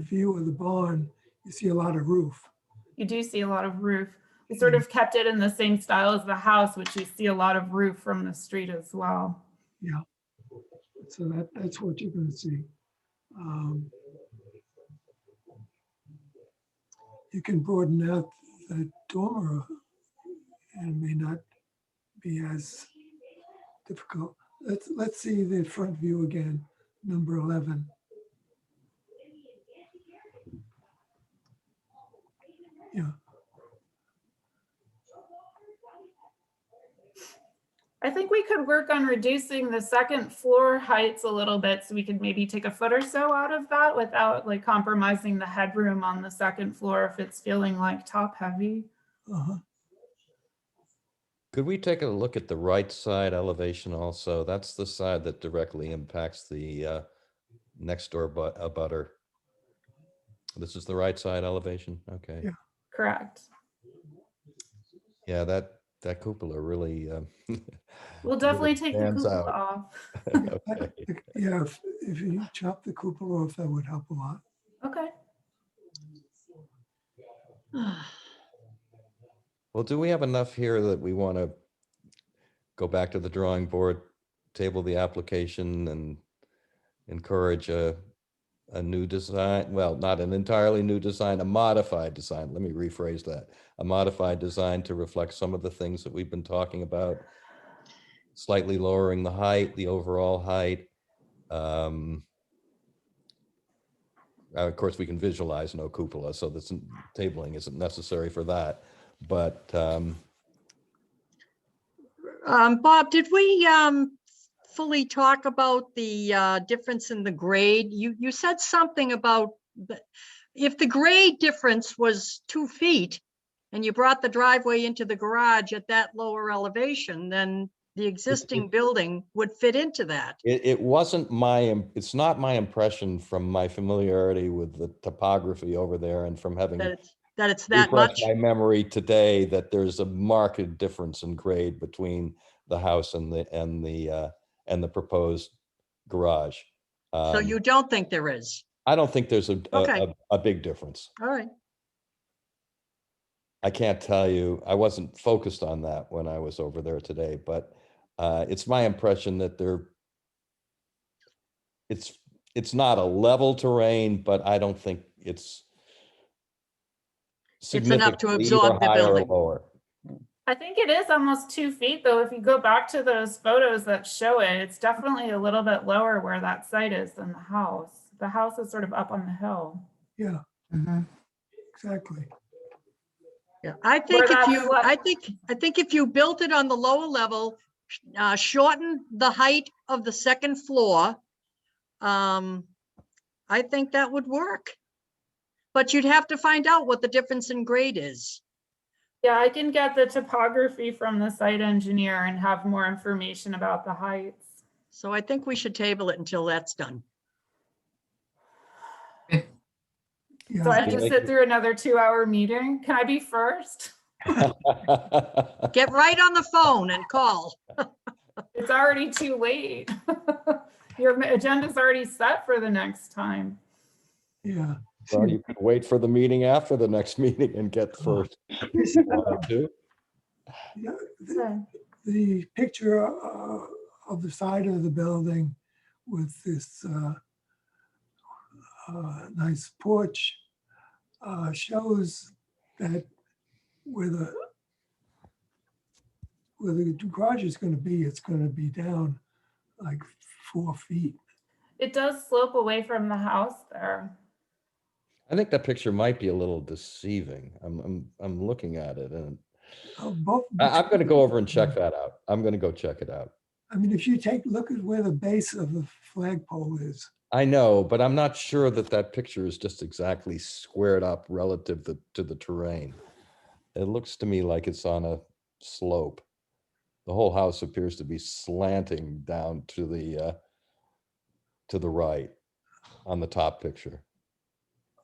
Speaker 4: view of the barn, you see a lot of roof.
Speaker 20: You do see a lot of roof. We sort of kept it in the same style as the house, which you see a lot of roof from the street as well.
Speaker 4: Yeah. So that's what you're going to see. You can broaden out the dormer and it may not be as difficult. Let's see the front view again, number 11. Yeah.
Speaker 20: I think we could work on reducing the second floor heights a little bit, so we could maybe take a foot or so out of that without like compromising the headroom on the second floor if it's feeling like top heavy.
Speaker 2: Could we take a look at the right side elevation also? That's the side that directly impacts the next door abutter. This is the right side elevation? Okay.
Speaker 4: Yeah.
Speaker 20: Correct.
Speaker 2: Yeah, that cupola really
Speaker 20: We'll definitely take the
Speaker 2: stands
Speaker 20: cupola
Speaker 2: out.
Speaker 20: off.
Speaker 2: Okay.
Speaker 4: Yeah, if you chop the cupola off, that would help a lot.
Speaker 20: Okay.
Speaker 2: Well, do we have enough here that we want to go back to the drawing board, table the application, and encourage a new design? Well, not an entirely new design, a modified design. Let me rephrase that. A modified design to reflect some of the things that we've been talking about, slightly lowering the height, the overall height. Of course, we can visualize no cupola, so this tabling isn't necessary for that. But
Speaker 6: Bob, did we fully talk about the difference in the grade? You said something about if the grade difference was 2 feet and you brought the driveway into the garage at that lower elevation, then the existing building would fit into that.
Speaker 2: it wasn't it's not my impression from my familiarity with the topography over there and from having
Speaker 6: That it's that
Speaker 2: refreshed
Speaker 6: much.
Speaker 2: my memory today that there's a marked difference in grade between the house and the proposed garage.
Speaker 6: So you don't think there is?
Speaker 2: I don't think there's
Speaker 6: Okay.
Speaker 2: a big difference.
Speaker 6: All right.
Speaker 2: I can't tell you. I wasn't focused on that when I was over there today, but it's my impression that it's not a level terrain, but I don't think it's
Speaker 6: enough to
Speaker 2: significantly
Speaker 6: absorb
Speaker 2: either
Speaker 6: the
Speaker 2: higher or
Speaker 6: building.
Speaker 2: lower.
Speaker 20: I think it is almost 2 feet though. If you go back to those photos that show it, it's definitely a little bit lower where that site is than the house. The house is sort of up on the hill.
Speaker 4: Yeah, exactly.
Speaker 6: Yeah, I think if you built it on the lower level shorten the height of the second floor, I think that would work. But you'd have to find out what the difference in grade is.
Speaker 20: Yeah, I can get the topography from the site engineer and have more information about the heights.
Speaker 6: So I think we should table it until that's done.
Speaker 20: So I have to sit through another 2-hour meeting. Can I be first?
Speaker 6: Get right on the phone and call.
Speaker 20: It's already too late. Your agenda's already set for the next time.
Speaker 4: Yeah.
Speaker 2: Or you could wait for the meeting after the next meeting and get first. Wanted to.
Speaker 4: Yeah, the picture of the side of the building with this nice porch shows that where the garage is going to be, it's going to be down like 4 feet.
Speaker 20: It does slope away from the house there.
Speaker 2: I think that picture might be a little deceiving. I'm looking at it and I'm going to go over and check that out. I'm going to go check it out.
Speaker 4: I mean, if you look at where the base of the flagpole is.
Speaker 2: I know, but I'm not sure that that picture is just exactly squared up relative to the terrain. It looks to me like it's on a slope. The whole house appears to be slanting down to the right on the top picture.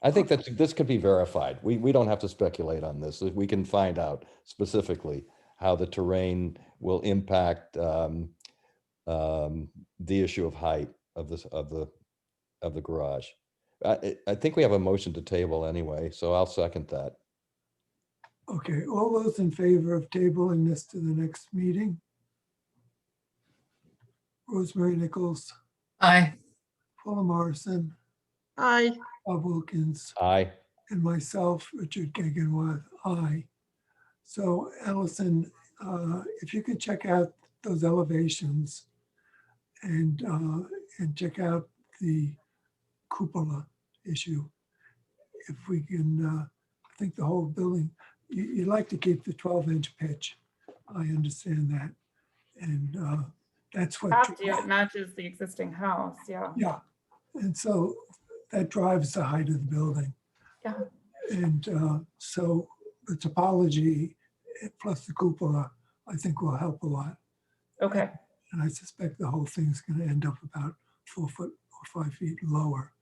Speaker 2: I think that this could be verified. We don't have to speculate on this. We can find out specifically how the terrain will impact the issue of height of the garage. I think we have a motion to table anyway, so I'll second that.
Speaker 4: Okay, all those in favor of tabling this to the next meeting? Rosemary Nichols,
Speaker 1: Aye.
Speaker 4: Paula Morrison,
Speaker 6: Aye.
Speaker 4: Bob Wilkins,
Speaker 2: Aye.
Speaker 4: and myself, Richard Gegenwarth, aye. So Allison, if you could check out those elevations and check out the cupola issue. If we can, I think the whole building, you'd like to keep the 12-inch pitch. I understand that. And that's what.
Speaker 20: Have to, it matches the existing house, yeah.
Speaker 4: Yeah, and so that drives the height of the building.
Speaker 20: Yeah.
Speaker 4: And so the topology plus the cupola, I think will help a lot.
Speaker 20: Okay.
Speaker 4: And I suspect the whole thing's going to end up about 4 foot or 5 feet lower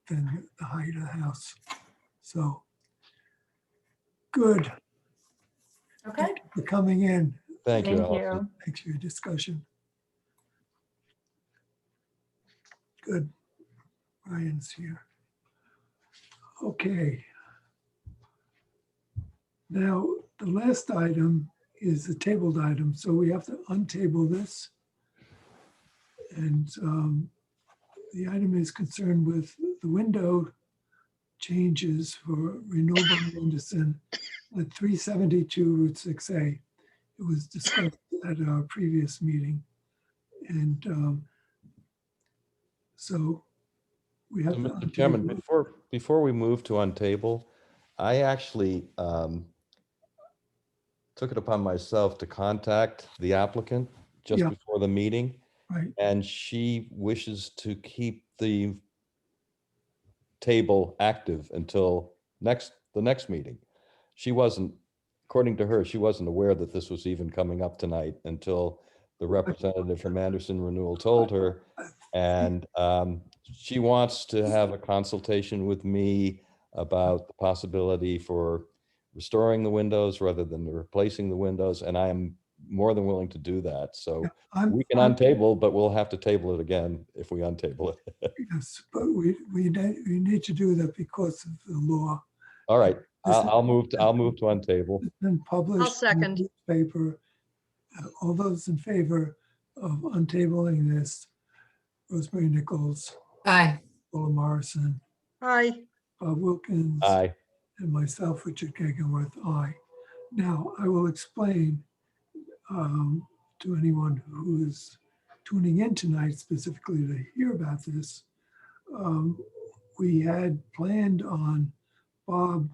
Speaker 4: than the height of the house. So good.
Speaker 20: Okay.
Speaker 4: Thank you for coming in.
Speaker 2: Thank you, Allison.
Speaker 4: Thanks for your discussion. Good. Ryan's here. Okay. Now, the last item is the tabled item, so we have to untable this. And the item is concerned with the window changes for Renewable Anderson at 372 Route 6A. It was discussed at our previous meeting. And so we have to
Speaker 2: Mr. Chairman,
Speaker 4: untable.
Speaker 2: before we move to untable, I actually took it upon myself to contact the applicant just
Speaker 4: Yeah.
Speaker 2: before the meeting.
Speaker 4: Right.
Speaker 2: And she wishes to keep the table active until the next meeting. She wasn't, according to her, she wasn't aware that this was even coming up tonight until the representative from Anderson Renewal told her. And she wants to have a consultation with me about the possibility for restoring the windows rather than replacing the windows. And I am more than willing to do that. So we can untable, but we'll have to table it again if we untable it.
Speaker 4: Yes, but we need to do that because of the law.
Speaker 2: All right, I'll move to untable.
Speaker 4: It's been published.
Speaker 6: I'll second.
Speaker 4: In the newspaper. All those in favor of untabling this, Rosemary Nichols.
Speaker 1: Aye.
Speaker 4: Paula Morrison.
Speaker 6: Aye.
Speaker 4: Bob Wilkins.
Speaker 2: Aye.
Speaker 4: And myself, Richard Gegenwarth, aye. Now, I will explain to anyone who is tuning in tonight specifically to hear about this. We had planned on Bob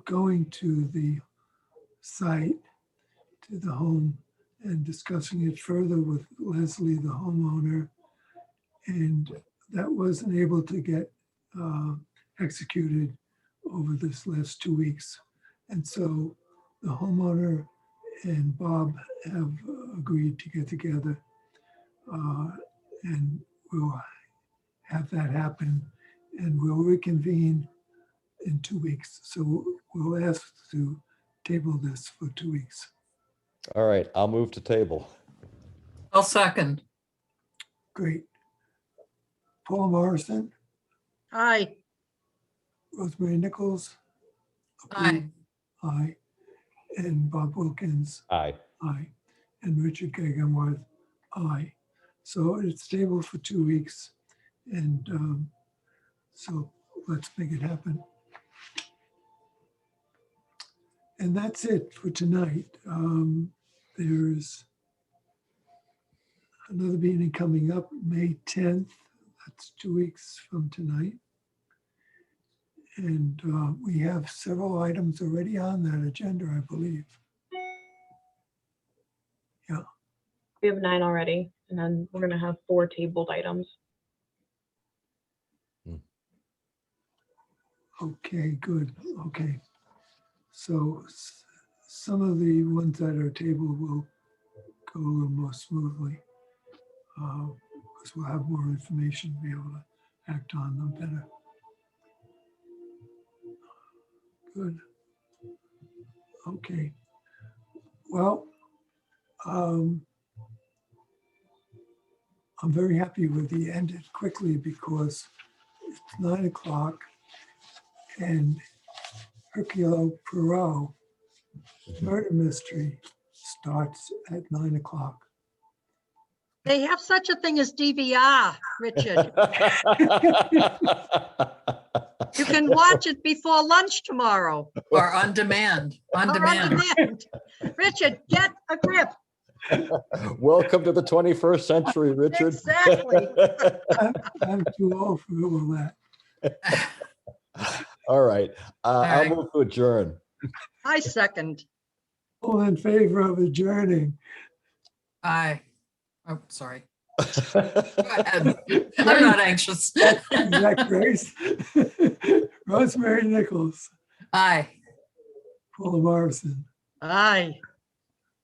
Speaker 4: going to the site, to the home, and discussing it further with Leslie, the homeowner. And that wasn't able to get executed over this last 2 weeks. And so the homeowner and Bob have agreed to get together and we'll have that happen and we'll reconvene in 2 weeks. So we'll ask to table this for 2 weeks.
Speaker 2: All right, I'll move to table.
Speaker 1: I'll second.
Speaker 4: Great. Paul Morrison,
Speaker 6: Aye.
Speaker 4: Rosemary Nichols.
Speaker 1: Aye.
Speaker 4: Aye. And Bob Wilkins.
Speaker 2: Aye.
Speaker 4: Aye. And Richard Gagenworth. Aye. So it's tabled for 2 weeks. And so let's make it happen. And that's it for tonight. There's another meeting coming up, May 10th. That's 2 weeks from tonight. And we have several items already on that agenda, I believe. Yeah.
Speaker 3: We have 9 already, and then we're gonna have 4 tabled items.
Speaker 4: Okay, good. Okay. So some of the ones that are tabled will go a little more smoothly because we'll have more information to be able to act on them better. Good. Okay. Well, I'm very happy with the ended quickly because it's 9 o'clock and Hercule Poirot murder mystery starts at 9 o'clock.
Speaker 6: They have such a thing as DVR, Richard. You can watch it before lunch tomorrow.
Speaker 1: Or on demand, on
Speaker 6: Or
Speaker 1: demand.
Speaker 6: demand. Richard, get a grip.
Speaker 2: Welcome to the 21st century, Richard.
Speaker 6: Exactly.
Speaker 4: I'm too old for all that.
Speaker 2: All right, I'll
Speaker 1: right.
Speaker 2: move to adjourn.
Speaker 6: I second.
Speaker 4: All in favor of adjourning?
Speaker 1: Aye. Oh, sorry. Go ahead. I'm not anxious.
Speaker 4: Is that Grace? Rosemary Nichols,
Speaker 1: Aye.
Speaker 4: Paula Morrison,
Speaker 6: Aye.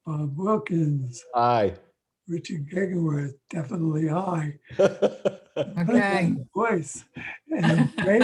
Speaker 4: Bob Wilkins,
Speaker 2: Aye.
Speaker 4: Richard Gagenworth, definitely aye.
Speaker 1: Okay.
Speaker 4: Voice. And Grace